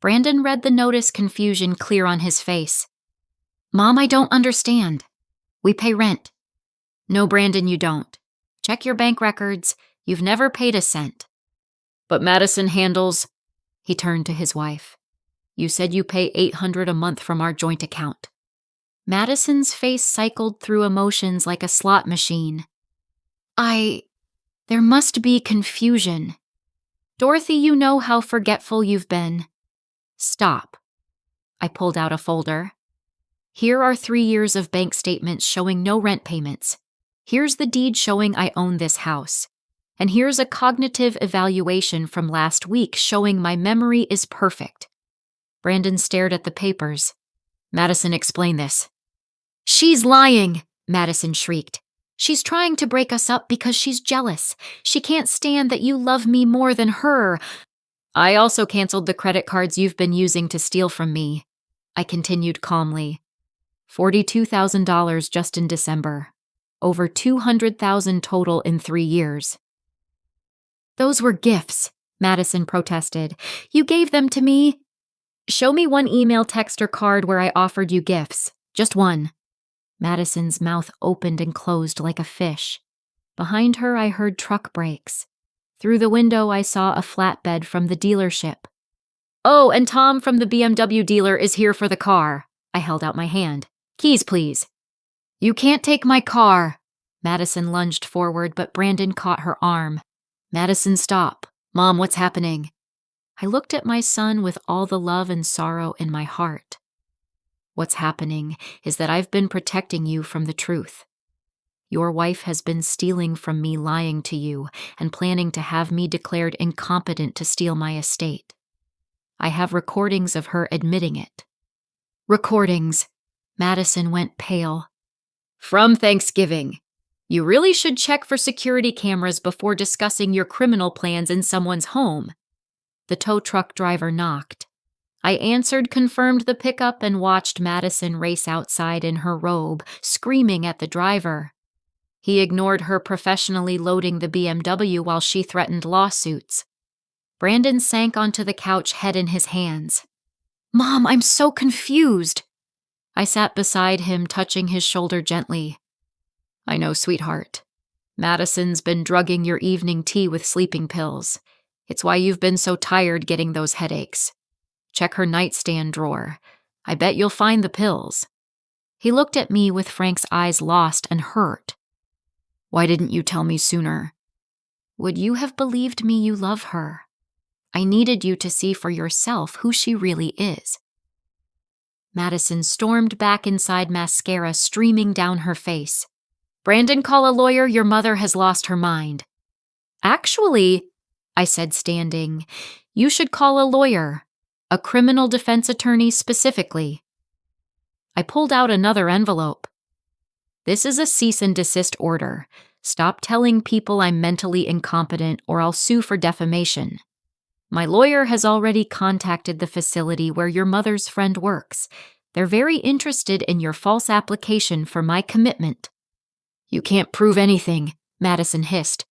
Brandon read the notice, confusion clear on his face. "Mom, I don't understand. We pay rent." "No, Brandon, you don't. Check your bank records. You've never paid a cent." "But Madison handles—" He turned to his wife. "You said you pay $800 a month from our joint account." Madison's face cycled through emotions like a slot machine. There must be confusion. Dorothy, you know how forgetful you've been." "Stop." I pulled out a folder. "Here are 3 years of bank statements showing no rent payments. Here's the deed showing I own this house. And here's a cognitive evaluation from last week showing my memory is perfect." Brandon stared at the papers. "Madison, explain this." "She's lying," Madison shrieked. "She's trying to break us up because she's jealous. She can't stand that you love me more than her." "I also canceled the credit cards you've been using to steal from me," I continued calmly. $42,000 just in December. Over $200,000 total in 3 years. "Those were gifts," Madison protested. "You gave them to me." "Show me one email, text, or card where I offered you gifts. Just one." Madison's mouth opened and closed like a fish. Behind her, I heard truck brakes. Through the window, I saw a flatbed from the dealership. "Oh, and Tom from the BMW dealer is here for the car." I held out my hand. "Keys, please." "You can't take my car." Madison lunged forward, but Brandon caught her arm. "Madison, stop. Mom, what's happening?" I looked at my son with all the love and sorrow in my heart. "What's happening is that I've been protecting you from the truth. Your wife has been stealing from me, lying to you, and planning to have me declared incompetent to steal my estate. I have recordings of her admitting it." "Recordings." Madison went pale. "From Thanksgiving. You really should check for security cameras before discussing your criminal plans in someone's home." The tow truck driver knocked. I answered, confirmed the pickup, and watched Madison race outside in her robe, screaming at the driver. He ignored her professionally loading the BMW while she threatened lawsuits. Brandon sank onto the couch, head in his hands. "Mom, I'm so confused." I sat beside him, touching his shoulder gently. "I know, sweetheart. Madison's been drugging your evening tea with sleeping pills. It's why you've been so tired getting those headaches. Check her nightstand drawer. I bet you'll find the pills." He looked at me with Frank's eyes lost and hurt. "Why didn't you tell me sooner?" "Would you have believed me you love her? I needed you to see for yourself who she really is." Madison stormed back inside, mascara streaming down her face. "Brandon, call a lawyer. Your mother has lost her mind." "Actually," I said, standing, "you should call a lawyer. A criminal defense attorney specifically." I pulled out another envelope. "This is a cease and desist order. Stop telling people I'm mentally incompetent or I'll sue for defamation. My lawyer has already contacted the facility where your mother's friend works. They're very interested in your false application for my commitment." "You can't prove anything," Madison hissed.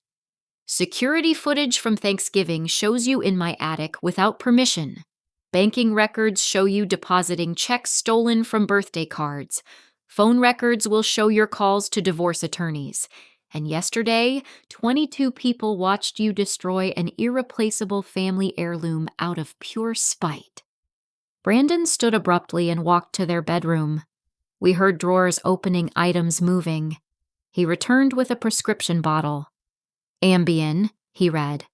Security footage from Thanksgiving shows you in my attic without permission. Banking records show you depositing checks stolen from birthday cards. Phone records will show your calls to divorce attorneys. And yesterday, 22 people watched you destroy an irreplaceable family heirloom out of pure spite. Brandon stood abruptly and walked to their bedroom. We heard drawers opening, items moving. He returned with a prescription bottle. Ambien, he read.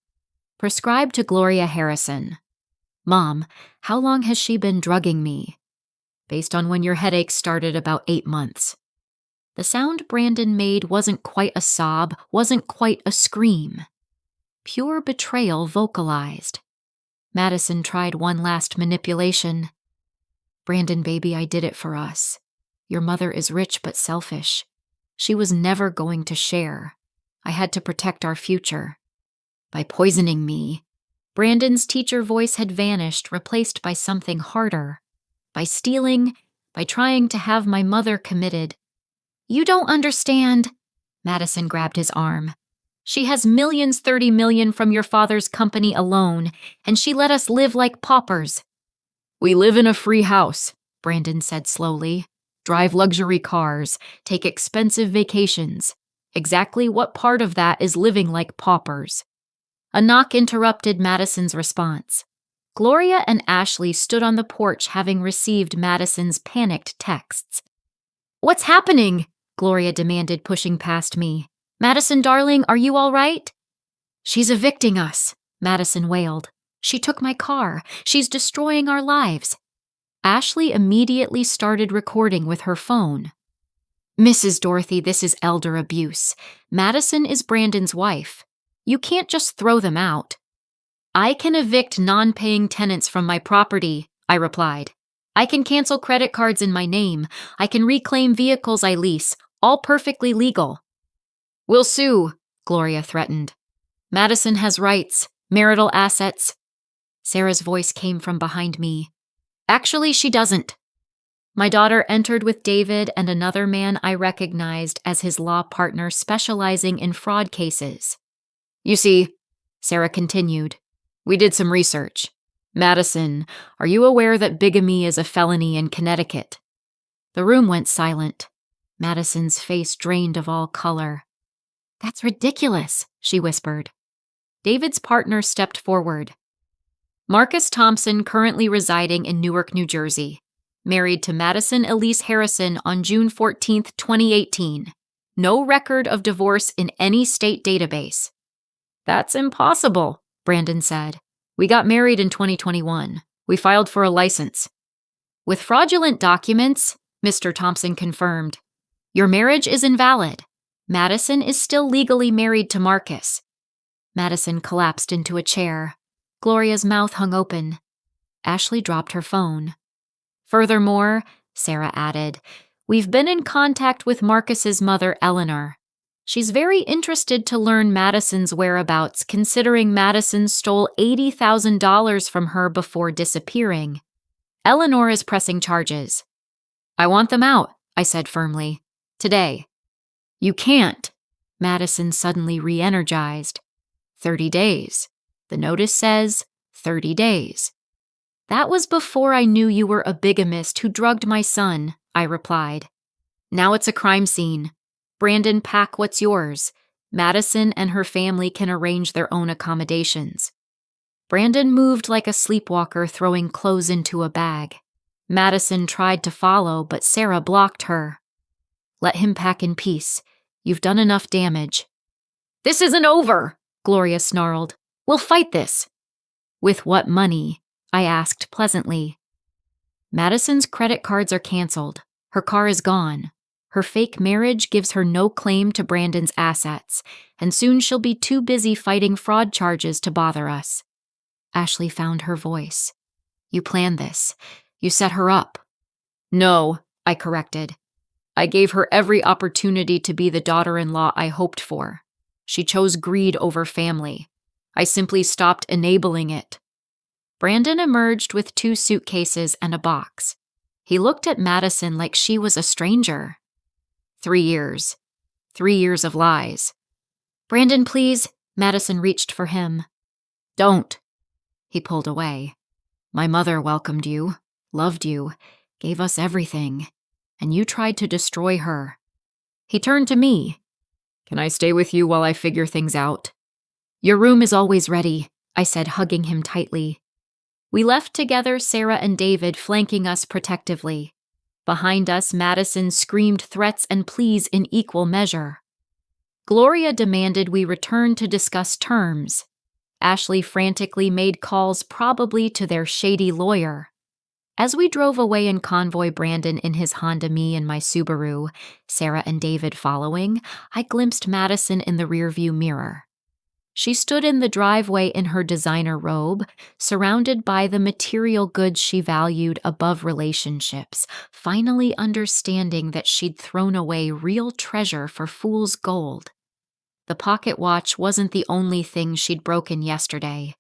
Prescribed to Gloria Harrison. Mom, how long has she been drugging me? Based on when your headache started, about 8 months. The sound Brandon made wasn't quite a sob, wasn't quite a scream. Pure betrayal vocalized. Madison tried one last manipulation. Brandon, baby, I did it for us. Your mother is rich but selfish. She was never going to share. I had to protect our future. By poisoning me. Brandon's teacher voice had vanished, replaced by something harder. By stealing, by trying to have my mother committed. You don't understand. Madison grabbed his arm. She has millions, 30 million from your father's company alone, and she let us live like paupers. We live in a free house, Brandon said slowly. Drive luxury cars, take expensive vacations. Exactly what part of that is living like paupers? A knock interrupted Madison's response. Gloria and Ashley stood on the porch having received Madison's panicked texts. What's happening? Gloria demanded, pushing past me. Madison, darling, are you all right? She's evicting us, Madison wailed. She took my car. She's destroying our lives. Ashley immediately started recording with her phone. Mrs. Dorothy, this is elder abuse. Madison is Brandon's wife. You can't just throw them out. I can evict non-paying tenants from my property, I replied. I can cancel credit cards in my name. I can reclaim vehicles I lease, all perfectly legal. We'll sue, Gloria threatened. Madison has rights, marital assets. Sarah's voice came from behind me. Actually, she doesn't. My daughter entered with David and another man I recognized as his law partner specializing in fraud cases. You see, Sarah continued, we did some research. Madison, are you aware that bigamy is a felony in Connecticut? The room went silent. Madison's face drained of all color. That's ridiculous, she whispered. David's partner stepped forward. Marcus Thompson, currently residing in Newark, New Jersey. Married to Madison Elise Harrison on June 14, 2018. No record of divorce in any state database. That's impossible, Brandon said. We got married in 2021. We filed for a license. With fraudulent documents, Mr. Thompson confirmed. Your marriage is invalid. Madison is still legally married to Marcus. Madison collapsed into a chair. Gloria's mouth hung open. Ashley dropped her phone. Furthermore, Sarah added, we've been in contact with Marcus's mother, Eleanor. She's very interested to learn Madison's whereabouts, considering Madison stole $80,000 from her before disappearing. Eleanor is pressing charges. I want them out, I said firmly. Today. You can't. Madison suddenly re-energized. 30 days. The notice says 30 days. That was before I knew you were a bigamist who drugged my son, I replied. Now it's a crime scene. Brandon, pack what's yours. Madison and her family can arrange their own accommodations. Brandon moved like a sleepwalker, throwing clothes into a bag. Madison tried to follow, but Sarah blocked her. Let him pack in peace. You've done enough damage. This isn't over, Gloria snarled. We'll fight this. With what money? I asked pleasantly. Madison's credit cards are canceled. Her car is gone. Her fake marriage gives her no claim to Brandon's assets, and soon she'll be too busy fighting fraud charges to bother us. Ashley found her voice. You planned this. You set her up. No, I corrected. I gave her every opportunity to be the daughter-in-law I hoped for. She chose greed over family. I simply stopped enabling it. Brandon emerged with 2 suitcases and a box. He looked at Madison like she was a stranger. 3 years. 3 years of lies. Brandon, please, Madison reached for him. "Don't." He pulled away. "My mother welcomed you, loved you, gave us everything, and you tried to destroy her." He turned to me. "Can I stay with you while I figure things out?" "Your room is always ready," I said, hugging him tightly. We left together, Sarah and David flanking us protectively. Behind us, Madison screamed threats and pleas in equal measure. Gloria demanded we return to discuss terms. Ashley frantically made calls, probably to their shady lawyer. As we drove away in convoy, Brandon in his Honda, me in my Subaru, Sarah and David following, I glimpsed Madison in the rearview mirror. She stood in the driveway in her designer robe, surrounded by the material goods she valued above relationships, finally understanding that she'd thrown away real treasure for fool's gold. The pocket watch wasn't the only thing she'd broken yesterday.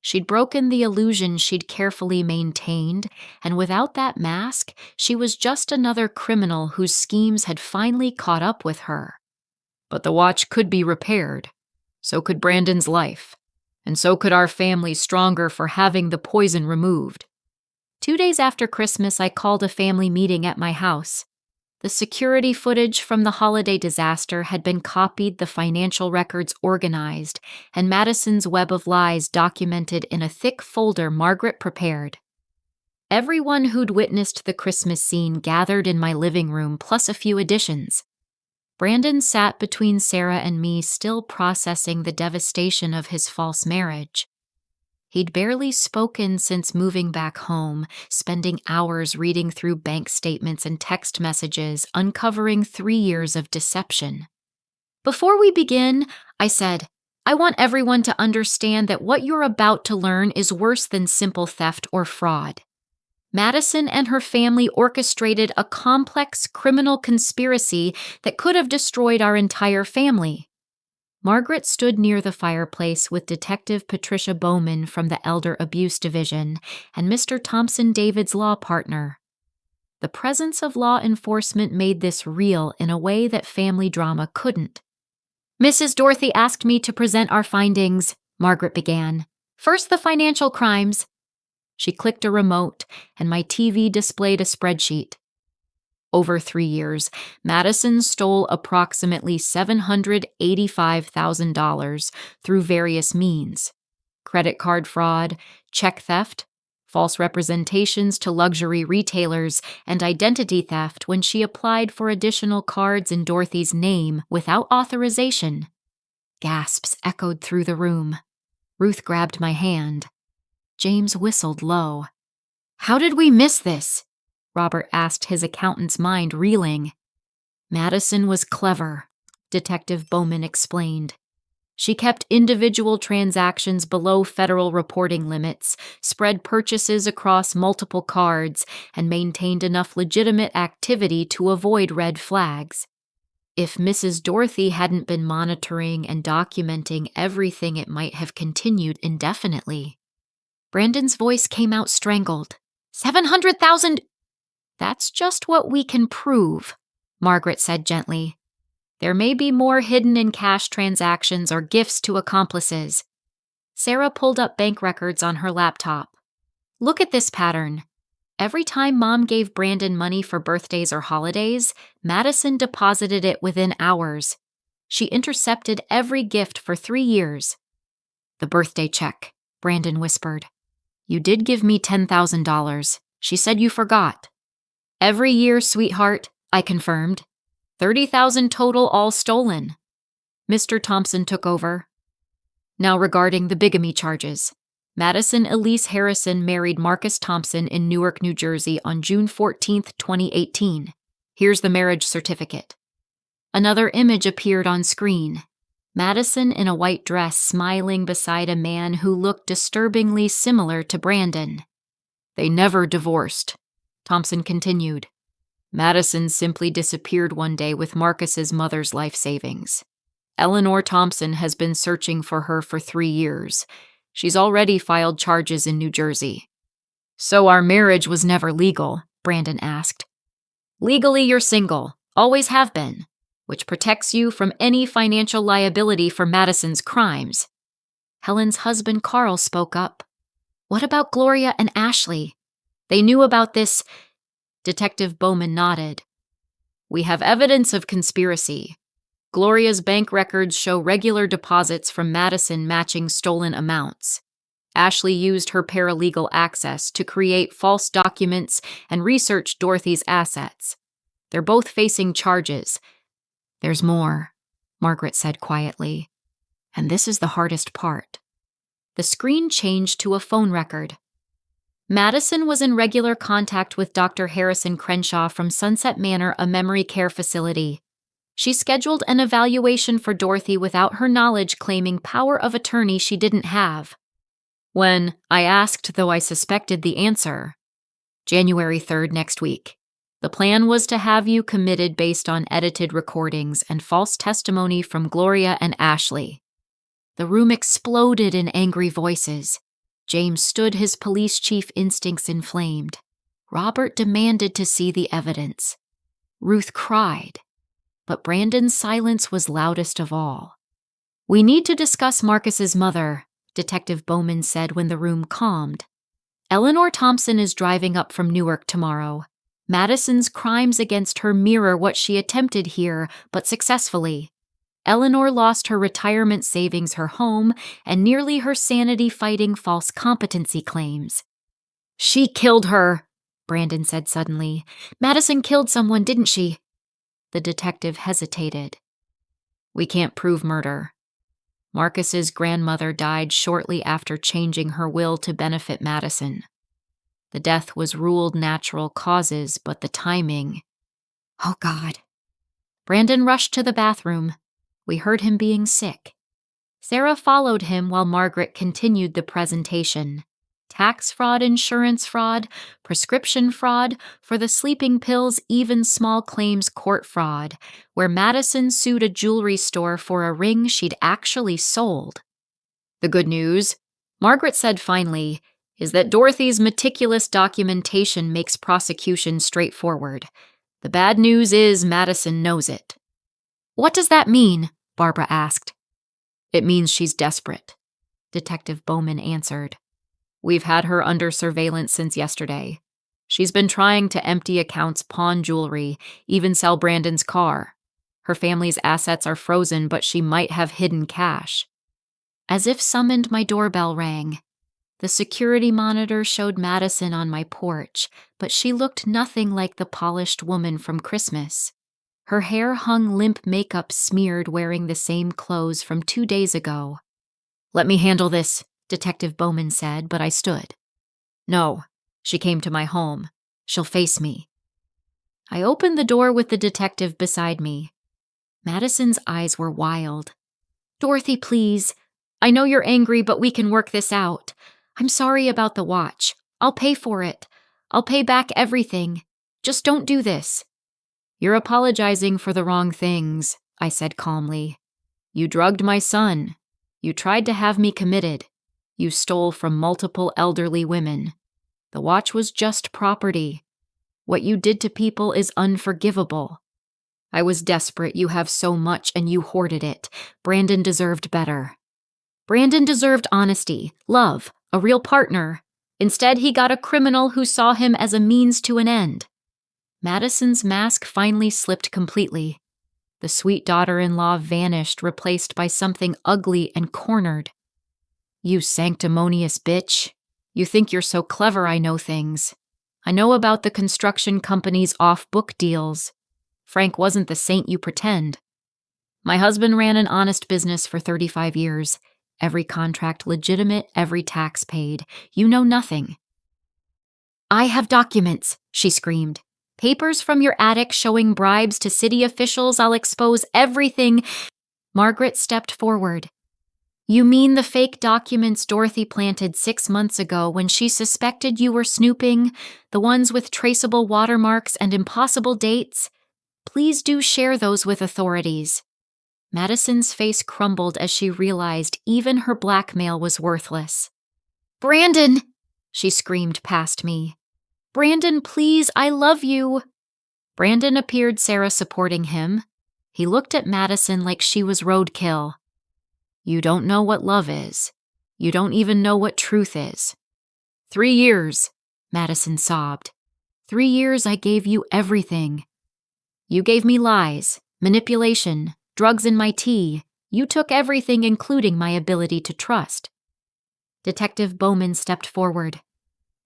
She'd broken the illusion she'd carefully maintained, and without that mask, she was just another criminal whose schemes had finally caught up with her. But the watch could be repaired. So could Brandon's life. And so could our family, stronger for having the poison removed. 2 days after Christmas, I called a family meeting at my house. The security footage from the holiday disaster had been copied, the financial records organized, and Madison's web of lies documented in a thick folder Margaret prepared. Everyone who'd witnessed the Christmas scene gathered in my living room, plus a few additions. Brandon sat between Sarah and me, still processing the devastation of his false marriage. He'd barely spoken since moving back home, spending hours reading through bank statements and text messages, uncovering 3 years of deception. "Before we begin," I said, "I want everyone to understand that what you're about to learn is worse than simple theft or fraud. Madison and her family orchestrated a complex criminal conspiracy that could have destroyed our entire family." Margaret stood near the fireplace with Detective Patricia Bowman from the Elder Abuse Division and Mr. Thompson, David's law partner. The presence of law enforcement made this real in a way that family drama couldn't. "Mrs. Dorothy asked me to present our findings," Margaret began. "First, the financial crimes." She clicked a remote, and my TV displayed a spreadsheet. Over 3 years, Madison stole approximately $785,000 through various means: credit card fraud, check theft, false representations to luxury retailers, and identity theft when she applied for additional cards in Dorothy's name without authorization. Gasps echoed through the room. Ruth grabbed my hand. James whistled low. "How did we miss this?" Robert asked, his accountant's mind reeling. "Madison was clever," Detective Bowman explained. "She kept individual transactions below federal reporting limits, spread purchases across multiple cards, and maintained enough legitimate activity to avoid red flags. If Mrs. Dorothy hadn't been monitoring and documenting everything, it might have continued indefinitely." Brandon's voice came out strangled. 700,000! "That's just what we can prove," Margaret said gently. "There may be more hidden in cash transactions or gifts to accomplices." Sarah pulled up bank records on her laptop. "Look at this pattern. Every time Mom gave Brandon money for birthdays or holidays, Madison deposited it within hours. She intercepted every gift for 3 years. "The birthday check," Brandon whispered. "You did give me $10,000. She said you forgot." "Every year, sweetheart," I confirmed. 30,000 total, all stolen." Mr. Thompson took over. "Now regarding the bigamy charges. Madison Elise Harrison married Marcus Thompson in Newark, New Jersey on June 14, 2018. Here's the marriage certificate." Another image appeared on screen. Madison in a white dress smiling beside a man who looked disturbingly similar to Brandon. "They never divorced," Thompson continued. "Madison simply disappeared one day with Marcus's mother's life savings. Eleanor Thompson has been searching for her for 3 years. She's already filed charges in New Jersey." "So our marriage was never legal?" Brandon asked. "Legally, you're single. Always have been. which protects you from any financial liability for Madison's crimes. Helen's husband Carl spoke up. What about Gloria and Ashley? They knew about this. Detective Bowman nodded. We have evidence of conspiracy. Gloria's bank records show regular deposits from Madison matching stolen amounts. Ashley used her paralegal access to create false documents and research Dorothy's assets. They're both facing charges. There's more, Margaret said quietly. And this is the hardest part. The screen changed to a phone record. Madison was in regular contact with Dr. Harrison Crenshaw from Sunset Manor, a memory care facility. She scheduled an evaluation for Dorothy without her knowledge, claiming power of attorney she didn't have. When I asked, though I suspected the answer, January 3rd next week. The plan was to have you committed based on edited recordings and false testimony from Gloria and Ashley. The room exploded in angry voices. James stood, his police chief instincts inflamed. Robert demanded to see the evidence. Ruth cried. But Brandon's silence was loudest of all. We need to discuss Marcus's mother, Detective Bowman said when the room calmed. Eleanor Thompson is driving up from Newark tomorrow. Madison's crimes against her mirror what she attempted here, but successfully. Eleanor lost her retirement savings, her home, and nearly her sanity fighting false competency claims. She killed her, Brandon said suddenly. Madison killed someone, didn't she? The detective hesitated. We can't prove murder. Marcus's grandmother died shortly after changing her will to benefit Madison. The death was ruled natural causes, but the timing... Oh, God. Brandon rushed to the bathroom. We heard him being sick. Sarah followed him while Margaret continued the presentation. Tax fraud, insurance fraud, prescription fraud, for the sleeping pills, even small claims court fraud, where Madison sued a jewelry store for a ring she'd actually sold. The good news, Margaret said finally, is that Dorothy's meticulous documentation makes prosecution straightforward. The bad news is Madison knows it. What does that mean? Barbara asked. It means she's desperate, Detective Bowman answered. We've had her under surveillance since yesterday. She's been trying to empty accounts, pawn jewelry, even sell Brandon's car. Her family's assets are frozen, but she might have hidden cash. As if summoned, my doorbell rang. The security monitor showed Madison on my porch, but she looked nothing like the polished woman from Christmas. Her hair hung limp, makeup smeared, wearing the same clothes from 2 days ago. Let me handle this, Detective Bowman said, but I stood. No, she came to my home. She'll face me. I opened the door with the detective beside me. Madison's eyes were wild. Dorothy, please. I know you're angry, but we can work this out. I'm sorry about the watch. I'll pay for it. I'll pay back everything. Just don't do this. You're apologizing for the wrong things, I said calmly. You drugged my son. You tried to have me committed. You stole from multiple elderly women. The watch was just property. What you did to people is unforgivable. I was desperate. You have so much and you hoarded it. Brandon deserved better. Brandon deserved honesty, love, a real partner. Instead, he got a criminal who saw him as a means to an end. Madison's mask finally slipped completely. The sweet daughter-in-law vanished, replaced by something ugly and cornered. You sanctimonious bitch. You think you're so clever I know things. I know about the construction company's off-book deals. Frank wasn't the saint you pretend. My husband ran an honest business for 35 years. Every contract legitimate, every tax paid. You know nothing. I have documents, she screamed. Papers from your attic showing bribes to city officials. I'll expose everything. Margaret stepped forward. You mean the fake documents Dorothy planted 6 months ago when she suspected you were snooping? The ones with traceable watermarks and impossible dates? Please do share those with authorities. Madison's face crumbled as she realized even her blackmail was worthless. Brandon! She screamed past me. Brandon, please, I love you. Brandon appeared, Sarah supporting him. He looked at Madison like she was roadkill. You don't know what love is. You don't even know what truth is. 3 years, Madison sobbed. 3 years I gave you everything. You gave me lies, manipulation, drugs in my tea. You took everything, including my ability to trust. Detective Bowman stepped forward.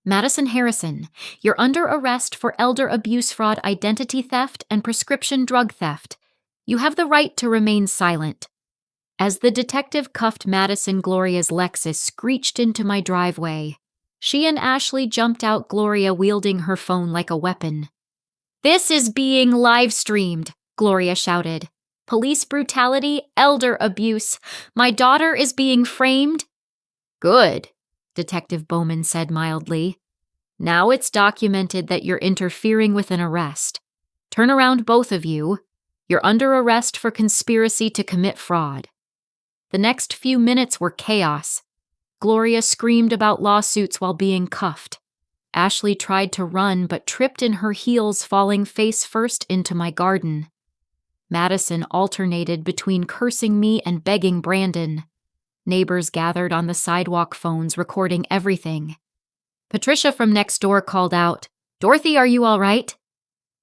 Madison Harrison, you're under arrest for elder abuse fraud, identity theft, and prescription drug theft. You have the right to remain silent. As the detective cuffed Madison, Gloria's Lexus screeched into my driveway. She and Ashley jumped out, Gloria wielding her phone like a weapon. This is being live-streamed, Gloria shouted. Police brutality, elder abuse. My daughter is being framed. Good, Detective Bowman said mildly. Now it's documented that you're interfering with an arrest. Turn around, both of you. You're under arrest for conspiracy to commit fraud. The next few minutes were chaos. Gloria screamed about lawsuits while being cuffed. Ashley tried to run but tripped in her heels, falling face first into my garden. Madison alternated between cursing me and begging Brandon. Neighbors gathered on the sidewalk phones, recording everything. Patricia from next door called out, "Dorothy, are you all right?"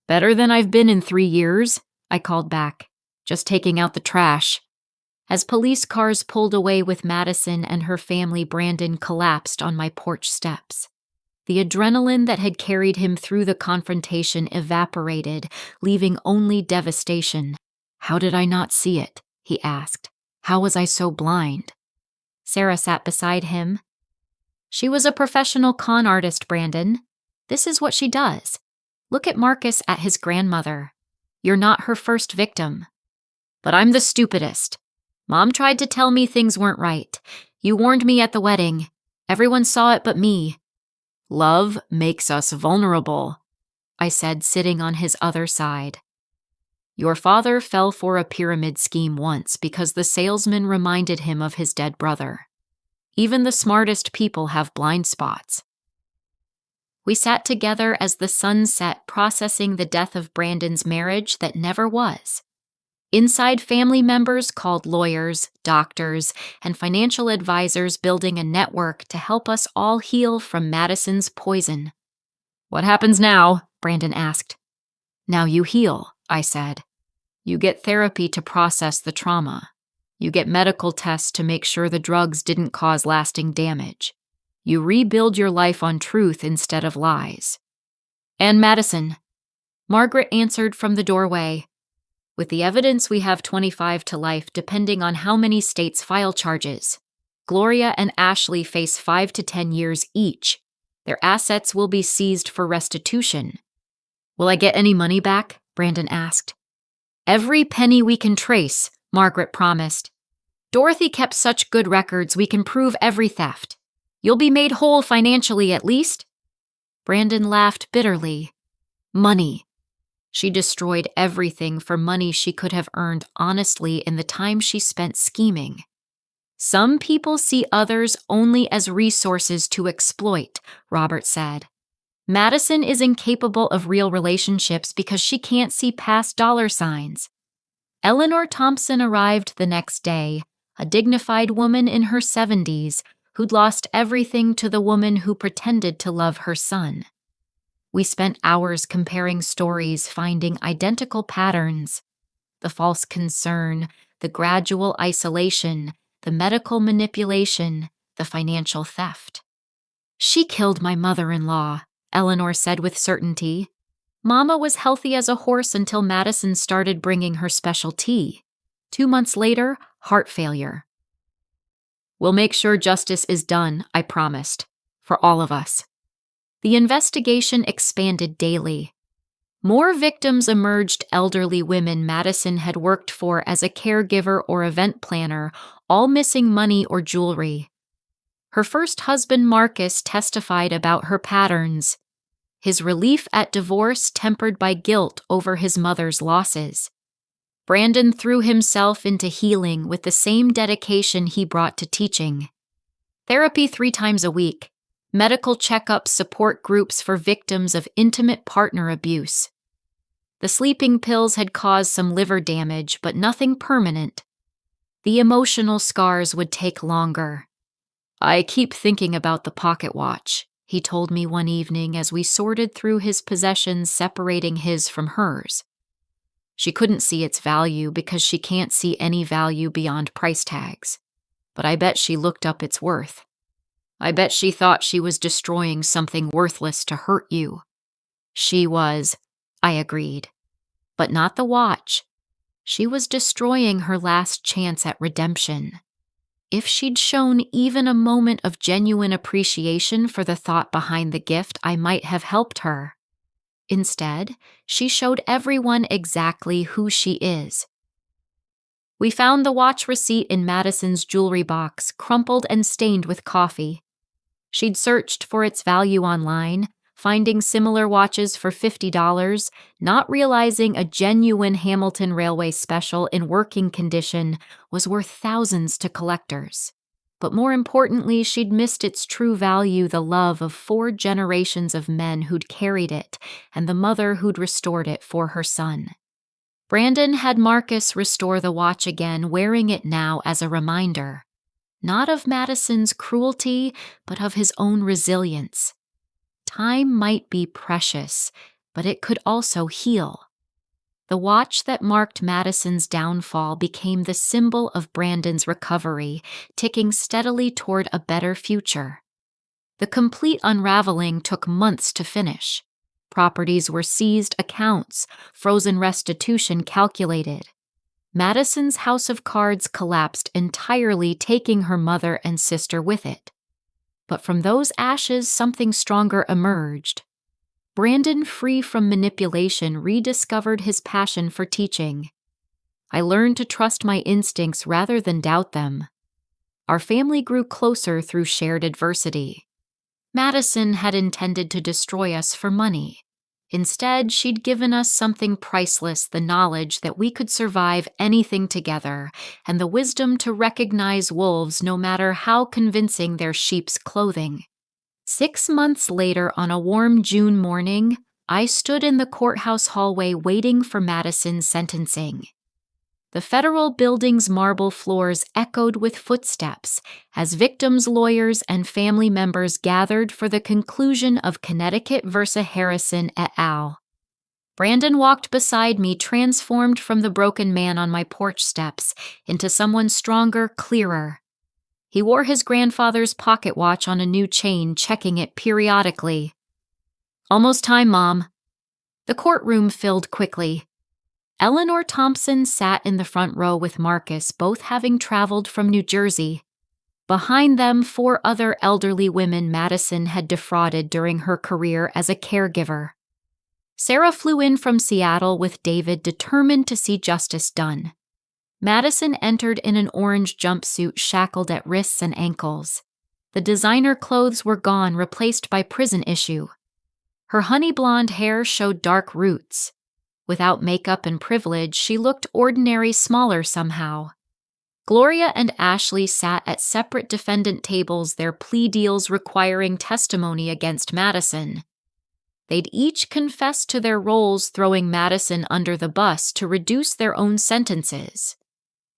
"Better than I've been in 3 years," I called back. "Just taking out the trash." As police cars pulled away with Madison and her family, Brandon collapsed on my porch steps. The adrenaline that had carried him through the confrontation evaporated, leaving only devastation. "How did I not see it?" he asked. "How was I so blind?" Sarah sat beside him. "She was a professional con artist, Brandon. This is what she does. Look at Marcus at his grandmother. You're not her first victim." "But I'm the stupidest. Mom tried to tell me things weren't right. You warned me at the wedding. Everyone saw it but me." "Love makes us vulnerable," I said, sitting on his other side. "Your father fell for a pyramid scheme once because the salesman reminded him of his dead brother. Even the smartest people have blind spots." We sat together as the sun set, processing the death of Brandon's marriage that never was. Inside, family members called lawyers, doctors, and financial advisors, building a network to help us all heal from Madison's poison. "What happens now?" Brandon asked. "Now you heal," I said. "You get therapy to process the trauma. You get medical tests to make sure the drugs didn't cause lasting damage. You rebuild your life on truth instead of lies." "And Madison?" Margaret answered from the doorway. "With the evidence, we have 25 to life, depending on how many states file charges. Gloria and Ashley face 5 to 10 years each. Their assets will be seized for restitution." "Will I get any money back?" Brandon asked. "Every penny we can trace," Margaret promised. "Dorothy kept such good records, we can prove every theft. You'll be made whole financially, at least." Brandon laughed bitterly. "Money. She destroyed everything for money she could have earned honestly in the time she spent scheming. Some people see others only as resources to exploit," Robert said. "Madison is incapable of real relationships because she can't see past dollar signs." Eleanor Thompson arrived the next day, a dignified woman in her 70s who'd lost everything to the woman who pretended to love her son. We spent hours comparing stories, finding identical patterns. The false concern, the gradual isolation, the medical manipulation, the financial theft. "She killed my mother-in-law," Eleanor said with certainty. "Mama was healthy as a horse until Madison started bringing her special tea. 2 months later, heart failure." "We'll make sure justice is done," I promised, "for all of us." The investigation expanded daily. More victims emerged, elderly women Madison had worked for as a caregiver or event planner, all missing money or jewelry. Her first husband, Marcus, testified about her patterns. His relief at divorce tempered by guilt over his mother's losses. Brandon threw himself into healing with the same dedication he brought to teaching. Therapy 3 times a week. Medical checkups, support groups for victims of intimate partner abuse. The sleeping pills had caused some liver damage, but nothing permanent. The emotional scars would take longer. "I keep thinking about the pocket watch," he told me one evening as we sorted through his possessions, separating his from hers. "She couldn't see its value because she can't see any value beyond price tags. But I bet she looked up its worth. I bet she thought she was destroying something worthless to hurt you." "She was," I agreed. "But not the watch. She was destroying her last chance at redemption. If she'd shown even a moment of genuine appreciation for the thought behind the gift, I might have helped her. Instead, she showed everyone exactly who she is." We found the watch receipt in Madison's jewelry box, crumpled and stained with coffee. She'd searched for its value online, finding similar watches for $50, not realizing a genuine Hamilton Railway special in working condition was worth thousands to collectors. But more importantly, she'd missed its true value, the love of 4 generations of men who'd carried it and the mother who'd restored it for her son. Brandon had Marcus restore the watch again, wearing it now as a reminder, not of Madison's cruelty, but of his own resilience. Time might be precious, but it could also heal. The watch that marked Madison's downfall became the symbol of Brandon's recovery, ticking steadily toward a better future. The complete unraveling took months to finish. Properties were seized, accounts, frozen restitution calculated. Madison's house of cards collapsed entirely, taking her mother and sister with it. But from those ashes, something stronger emerged. Brandon, free from manipulation, rediscovered his passion for teaching. I learned to trust my instincts rather than doubt them. Our family grew closer through shared adversity. Madison had intended to destroy us for money. Instead, she'd given us something priceless, the knowledge that we could survive anything together, and the wisdom to recognize wolves no matter how convincing their sheep's clothing. 6 months later, on a warm June morning, I stood in the courthouse hallway waiting for Madison's sentencing. The federal building's marble floors echoed with footsteps as victims' lawyers and family members gathered for the conclusion of Connecticut versus Harrison et al. Brandon walked beside me, transformed from the broken man on my porch steps into someone stronger, clearer. He wore his grandfather's pocket watch on a new chain, checking it periodically. "Almost time, Mom." The courtroom filled quickly. Eleanor Thompson sat in the front row with Marcus, both having traveled from New Jersey. Behind them, 4 other elderly women Madison had defrauded during her career as a caregiver. Sarah flew in from Seattle with David, determined to see justice done. Madison entered in an orange jumpsuit shackled at wrists and ankles. The designer clothes were gone, replaced by prison issue. Her honey blonde hair showed dark roots. Without makeup and privilege, she looked ordinary, smaller somehow. Gloria and Ashley sat at separate defendant tables, their plea deals requiring testimony against Madison. They'd each confessed to their roles, throwing Madison under the bus to reduce their own sentences.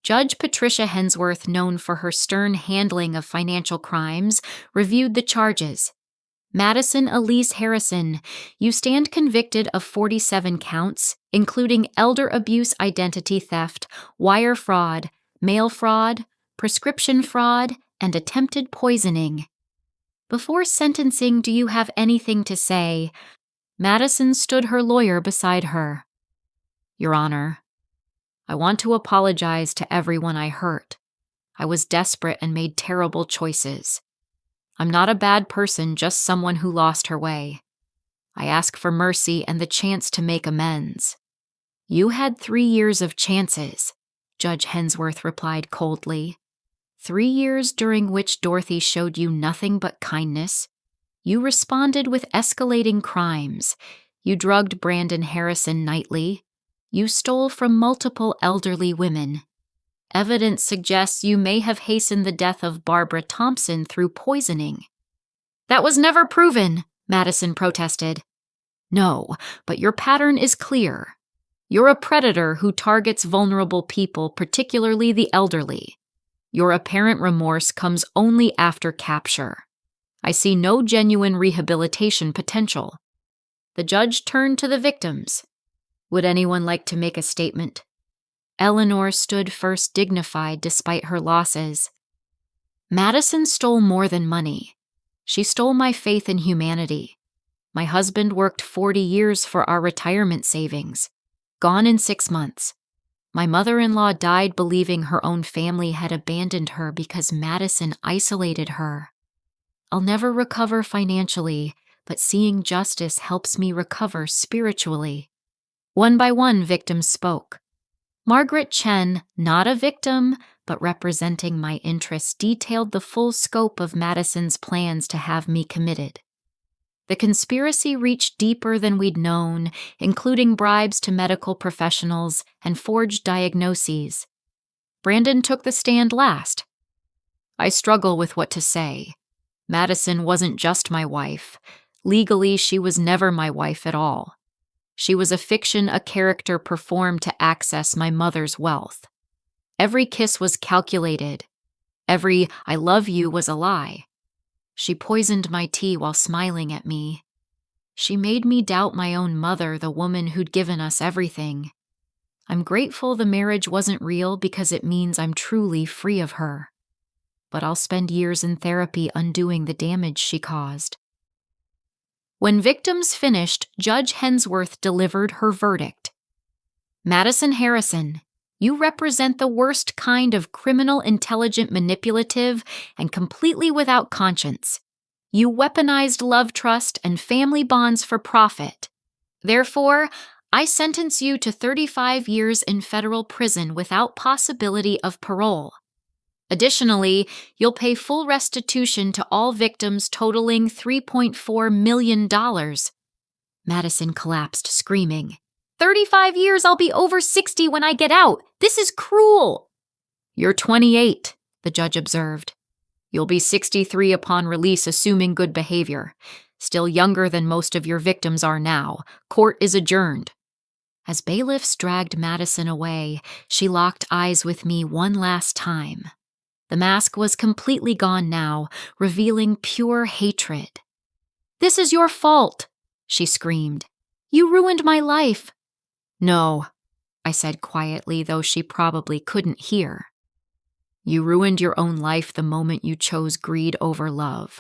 Judge Patricia Hensworth, known for her stern handling of financial crimes, reviewed the charges. "Madison Elise Harrison, you stand convicted of 47 counts, including elder abuse, identity theft, wire fraud, mail fraud, prescription fraud, and attempted poisoning. Before sentencing, do you have anything to say?" Madison stood her lawyer beside her. "Your Honor, I want to apologize to everyone I hurt. I was desperate and made terrible choices. I'm not a bad person, just someone who lost her way. I ask for mercy and the chance to make amends." "You had 3 years of chances," Judge Hensworth replied coldly. 3 years during which Dorothy showed you nothing but kindness. You responded with escalating crimes. You drugged Brandon Harrison nightly. You stole from multiple elderly women. Evidence suggests you may have hastened the death of Barbara Thompson through poisoning." "That was never proven," Madison protested. "No, but your pattern is clear. You're a predator who targets vulnerable people, particularly the elderly. Your apparent remorse comes only after capture. I see no genuine rehabilitation potential." The judge turned to the victims. "Would anyone like to make a statement?" Eleanor stood first, dignified despite her losses. "Madison stole more than money. She stole my faith in humanity. My husband worked 40 years for our retirement savings. Gone in 6 months. My mother-in-law died believing her own family had abandoned her because Madison isolated her. I'll never recover financially, but seeing justice helps me recover spiritually." One by one, victims spoke. Margaret Chen, not a victim, but representing my interests, detailed the full scope of Madison's plans to have me committed. The conspiracy reached deeper than we'd known, including bribes to medical professionals and forged diagnoses. Brandon took the stand last. "I struggle with what to say. Madison wasn't just my wife. Legally, she was never my wife at all. She was a fiction a character performed to access my mother's wealth. Every kiss was calculated. Every 'I love you' was a lie. She poisoned my tea while smiling at me. She made me doubt my own mother, the woman who'd given us everything. I'm grateful the marriage wasn't real because it means I'm truly free of her. But I'll spend years in therapy undoing the damage she caused." When victims finished, Judge Hensworth delivered her verdict. "Madison Harrison, you represent the worst kind of criminal, intelligent, manipulative, and completely without conscience. You weaponized love, trust, and family bonds for profit. Therefore, I sentence you to 35 years in federal prison without possibility of parole. Additionally, you'll pay full restitution to all victims totaling $3.4 million. Madison collapsed, screaming, 35 years, I'll be over 60 when I get out. This is cruel." "You're 28, the judge observed. "You'll be 63 upon release, assuming good behavior. Still younger than most of your victims are now. Court is adjourned." As bailiffs dragged Madison away, she locked eyes with me one last time. The mask was completely gone now, revealing pure hatred. "This is your fault," she screamed. "You ruined my life." "No," I said quietly, though she probably couldn't hear. "You ruined your own life the moment you chose greed over love."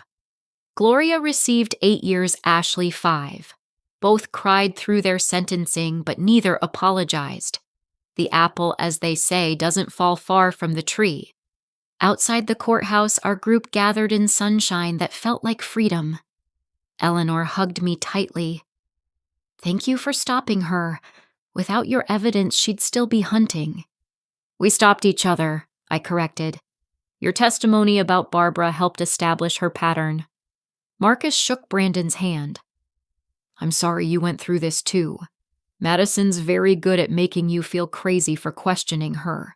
Gloria received 8 years, Ashley 5. Both cried through their sentencing, but neither apologized. The apple, as they say, doesn't fall far from the tree. Outside the courthouse, our group gathered in sunshine that felt like freedom. Eleanor hugged me tightly. "Thank you for stopping her. Without your evidence, she'd still be hunting." "We stopped each other," I corrected. "Your testimony about Barbara helped establish her pattern." Marcus shook Brandon's hand. "I'm sorry you went through this too. Madison's very good at making you feel crazy for questioning her.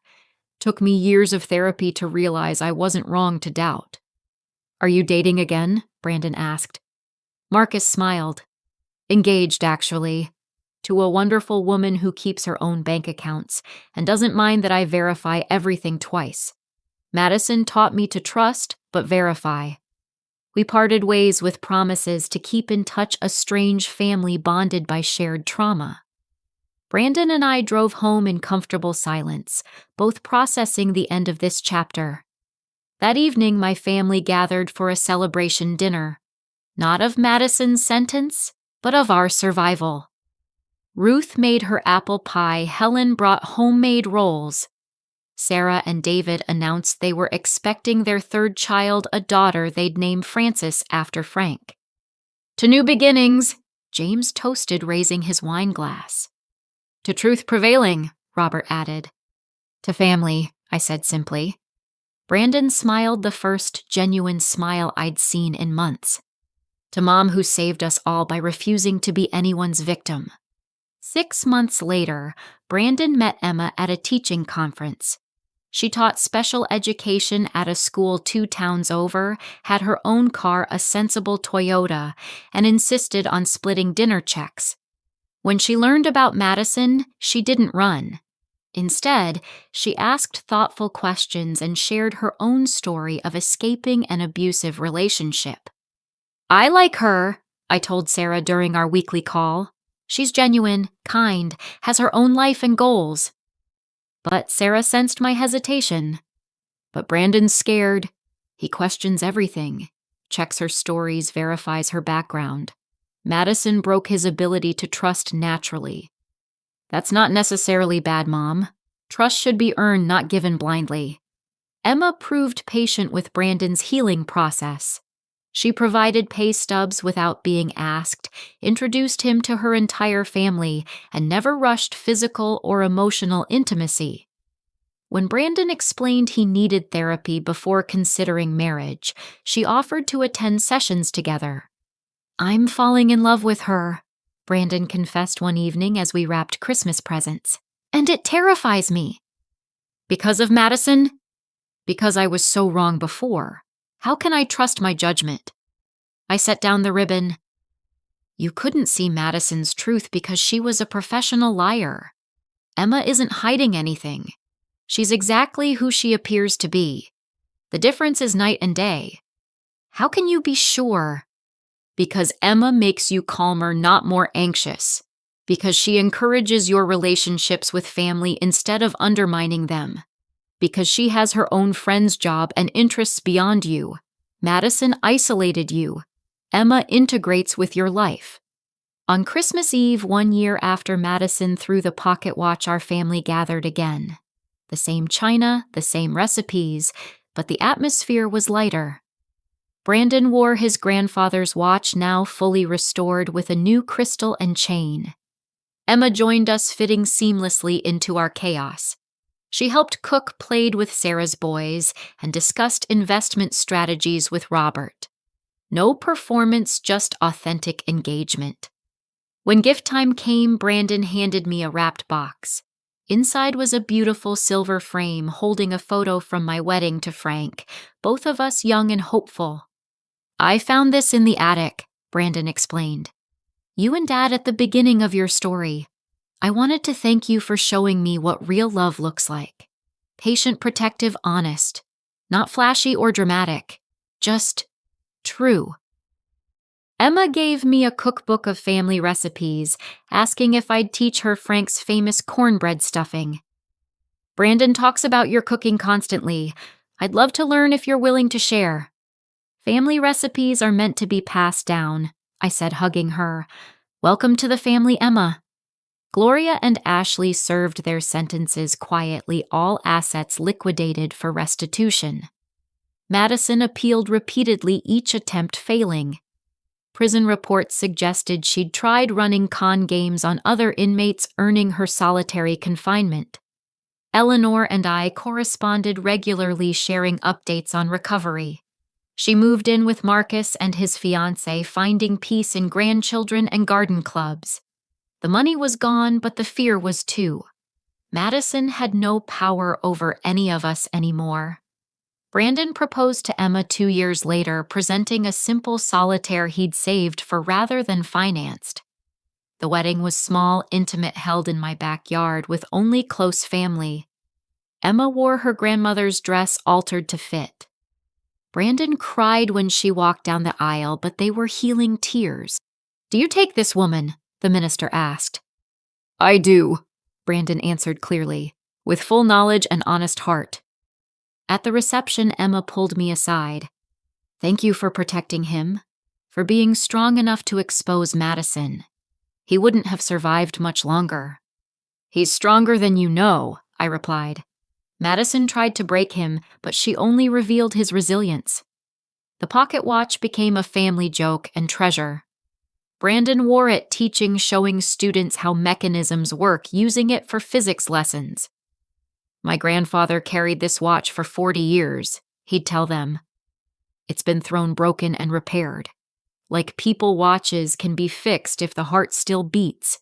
Took me years of therapy to realize I wasn't wrong to doubt." "Are you dating again?" Brandon asked. Marcus smiled. "Engaged, actually. To a wonderful woman who keeps her own bank accounts and doesn't mind that I verify everything twice. Madison taught me to trust, but verify. We parted ways with promises to keep in touch, a strange family bonded by shared trauma." Brandon and I drove home in comfortable silence, both processing the end of this chapter. That evening, my family gathered for a celebration dinner, not of Madison's sentence, but of our survival. Ruth made her apple pie, Helen brought homemade rolls. Sarah and David announced they were expecting their third child, a daughter they'd name Frances after Frank. "To new beginnings," James toasted, raising his wine glass. "To truth prevailing," Robert added. "To family," I said simply. Brandon smiled, the first genuine smile I'd seen in months. "To Mom, who saved us all by refusing to be anyone's victim." 6 months later, Brandon met Emma at a teaching conference. She taught special education at a school 2 towns over, had her own car, a sensible Toyota, and insisted on splitting dinner checks. When she learned about Madison, she didn't run. Instead, she asked thoughtful questions and shared her own story of escaping an abusive relationship. "I like her," I told Sarah during our weekly call. "She's genuine, kind, has her own life and goals." But Sarah sensed my hesitation. "But Brandon's scared. He questions everything, checks her stories, verifies her background. Madison broke his ability to trust naturally." "That's not necessarily bad, Mom. Trust should be earned, not given blindly." Emma proved patient with Brandon's healing process. She provided pay stubs without being asked, introduced him to her entire family, and never rushed physical or emotional intimacy. When Brandon explained he needed therapy before considering marriage, she offered to attend sessions together. "I'm falling in love with her," Brandon confessed one evening as we wrapped Christmas presents. "And it terrifies me." "Because of Madison?" "Because I was so wrong before. How can I trust my judgment?" I set down the ribbon. "You couldn't see Madison's truth because she was a professional liar. Emma isn't hiding anything. She's exactly who she appears to be. The difference is night and day." "How can you be sure?" "Because Emma makes you calmer, not more anxious. Because she encourages your relationships with family instead of undermining them. Because she has her own friend's job and interests beyond you. Madison isolated you. Emma integrates with your life." On Christmas Eve, 1 year after Madison threw the pocket watch, our family gathered again. The same china, the same recipes, but the atmosphere was lighter. Brandon wore his grandfather's watch, now fully restored, with a new crystal and chain. Emma joined us, fitting seamlessly into our chaos. She helped cook, played with Sarah's boys, and discussed investment strategies with Robert. No performance, just authentic engagement. When gift time came, Brandon handed me a wrapped box. Inside was a beautiful silver frame holding a photo from my wedding to Frank, both of us young and hopeful. "I found this in the attic," Brandon explained. "You and Dad at the beginning of your story. I wanted to thank you for showing me what real love looks like. Patient, protective, honest. Not flashy or dramatic. Just true." Emma gave me a cookbook of family recipes, asking if I'd teach her Frank's famous cornbread stuffing. "Brandon talks about your cooking constantly. I'd love to learn if you're willing to share." "Family recipes are meant to be passed down," I said, hugging her. "Welcome to the family, Emma." Gloria and Ashley served their sentences quietly, all assets liquidated for restitution. Madison appealed repeatedly, each attempt failing. Prison reports suggested she'd tried running con games on other inmates, earning her solitary confinement. Eleanor and I corresponded regularly, sharing updates on recovery. She moved in with Marcus and his fiancée, finding peace in grandchildren and garden clubs. The money was gone, but the fear was too. Madison had no power over any of us anymore. Brandon proposed to Emma 2 years later, presenting a simple solitaire he'd saved for rather than financed. The wedding was small, intimate, held in my backyard with only close family. Emma wore her grandmother's dress altered to fit. Brandon cried when she walked down the aisle, but they were healing tears. "Do you take this woman?" the minister asked. "I do," Brandon answered clearly, with full knowledge and honest heart. At the reception, Emma pulled me aside. "Thank you for protecting him, for being strong enough to expose Madison. He wouldn't have survived much longer." "He's stronger than you know," I replied. "Madison tried to break him, but she only revealed his resilience." The pocket watch became a family joke and treasure. Brandon wore it, teaching, showing students how mechanisms work, using it for physics lessons. "My grandfather carried this watch for 40 years, he'd tell them. "It's been thrown broken and repaired. Like people, watches can be fixed if the heart still beats."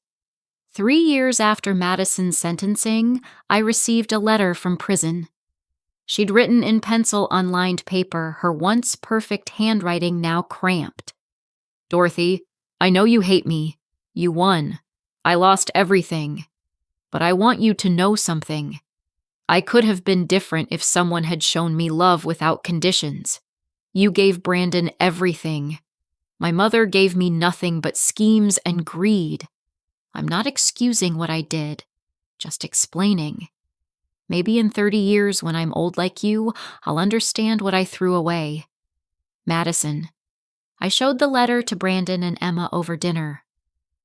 3 years after Madison's sentencing, I received a letter from prison. She'd written in pencil on lined paper, her once perfect handwriting now cramped. "Dorothy, I know you hate me. You won. I lost everything, but I want you to know something. I could have been different if someone had shown me love without conditions. You gave Brandon everything. My mother gave me nothing but schemes and greed. I'm not excusing what I did, just explaining. Maybe in 30 years, when I'm old like you, I'll understand what I threw away. Madison. I showed the letter to Brandon and Emma over dinner.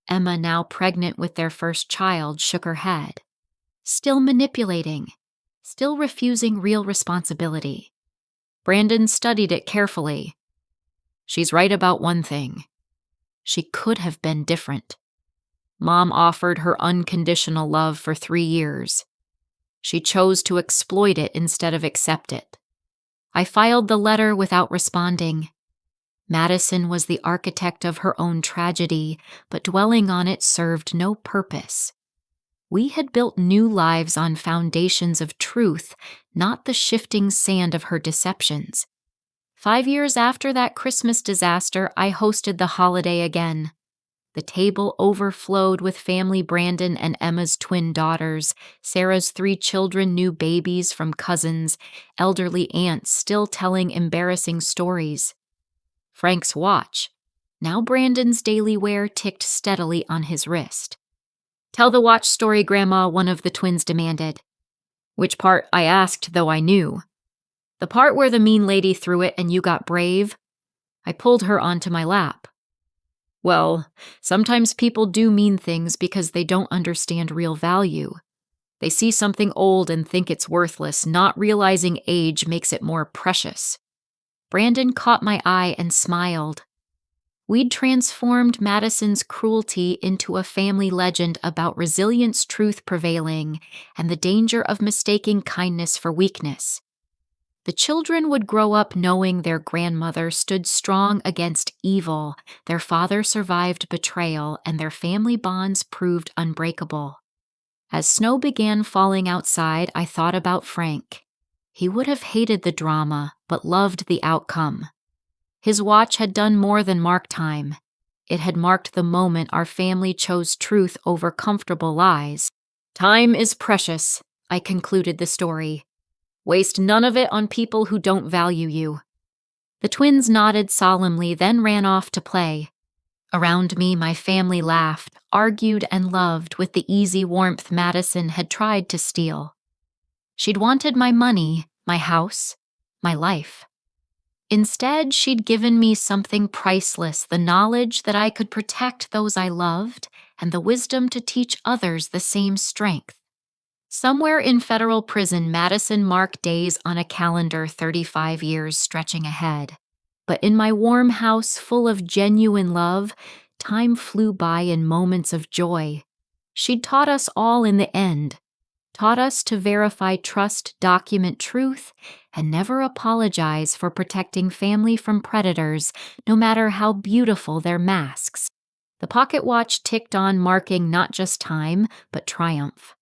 Emma, now pregnant with their first child, shook her head. Still manipulating. Still refusing real responsibility. Brandon studied it carefully. She's right about one thing. She could have been different. Mom offered her unconditional love for 3 years. She chose to exploit it instead of accept it. I filed the letter without responding. Madison was the architect of her own tragedy, but dwelling on it served no purpose. We had built new lives on foundations of truth, not the shifting sand of her deceptions. 5 years after that Christmas disaster, I hosted the holiday again. The table overflowed with family Brandon and Emma's twin daughters, Sarah's 3 children, new babies from cousins, elderly aunts still telling embarrassing stories. Frank's watch, now Brandon's daily wear, ticked steadily on his wrist. "Tell the watch story, Grandma," one of the twins demanded. "Which part?" I asked, though I knew. "The part where the mean lady threw it and you got brave." I pulled her onto my lap. "Well, sometimes people do mean things because they don't understand real value. They see something old and think it's worthless, not realizing age makes it more precious." Brandon caught my eye and smiled. We'd transformed Madison's cruelty into a family legend about resilience, truth prevailing, and the danger of mistaking kindness for weakness. The children would grow up knowing their grandmother stood strong against evil, their father survived betrayal, and their family bonds proved unbreakable. As snow began falling outside, I thought about Frank. He would have hated the drama, but loved the outcome. His watch had done more than mark time. It had marked the moment our family chose truth over comfortable lies. "Time is precious," I concluded the story. "Waste none of it on people who don't value you." The twins nodded solemnly, then ran off to play. Around me, my family laughed, argued, and loved with the easy warmth Madison had tried to steal. She'd wanted my money, my house, my life. Instead, she'd given me something priceless, the knowledge that I could protect those I loved and the wisdom to teach others the same strength. Somewhere in federal prison, Madison marked days on a calendar 35 years stretching ahead. But in my warm house full of genuine love, time flew by in moments of joy. She'd taught us all in the end, taught us to verify trust, document truth, and never apologize for protecting family from predators, no matter how beautiful their masks. The pocket watch ticked on, marking not just time, but triumph.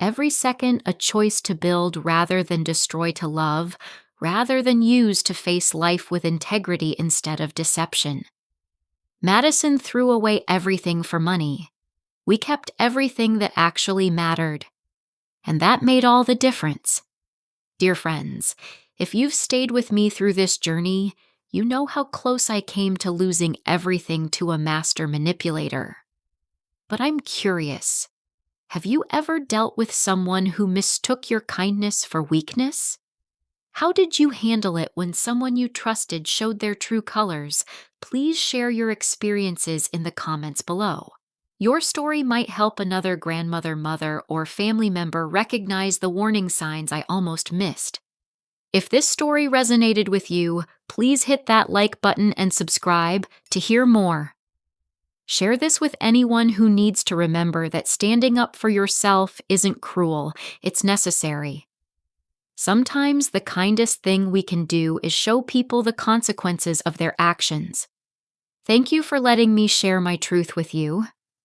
Every second a choice to build rather than destroy to love, rather than use to face life with integrity instead of deception. Madison threw away everything for money. We kept everything that actually mattered. And that made all the difference. Dear friends, if you've stayed with me through this journey, you know how close I came to losing everything to a master manipulator. But I'm curious. Have you ever dealt with someone who mistook your kindness for weakness? How did you handle it when someone you trusted showed their true colors? Please share your experiences in the comments below. Your story might help another grandmother, mother, or family member recognize the warning signs I almost missed. If this story resonated with you, please hit that like button and subscribe to hear more. Share this with anyone who needs to remember that standing up for yourself isn't cruel, it's necessary. Sometimes the kindest thing we can do is show people the consequences of their actions. Thank you for letting me share my truth with you.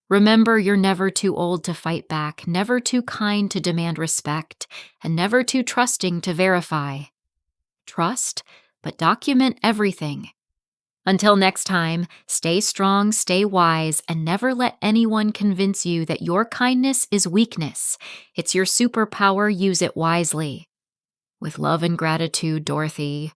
Remember, you're never too old to fight back, never too kind to demand respect, and never too trusting to verify. Trust, but document everything. Until next time, stay strong, stay wise, and never let anyone convince you that your kindness is weakness. It's your superpower, use it wisely. With love and gratitude, Dorothy.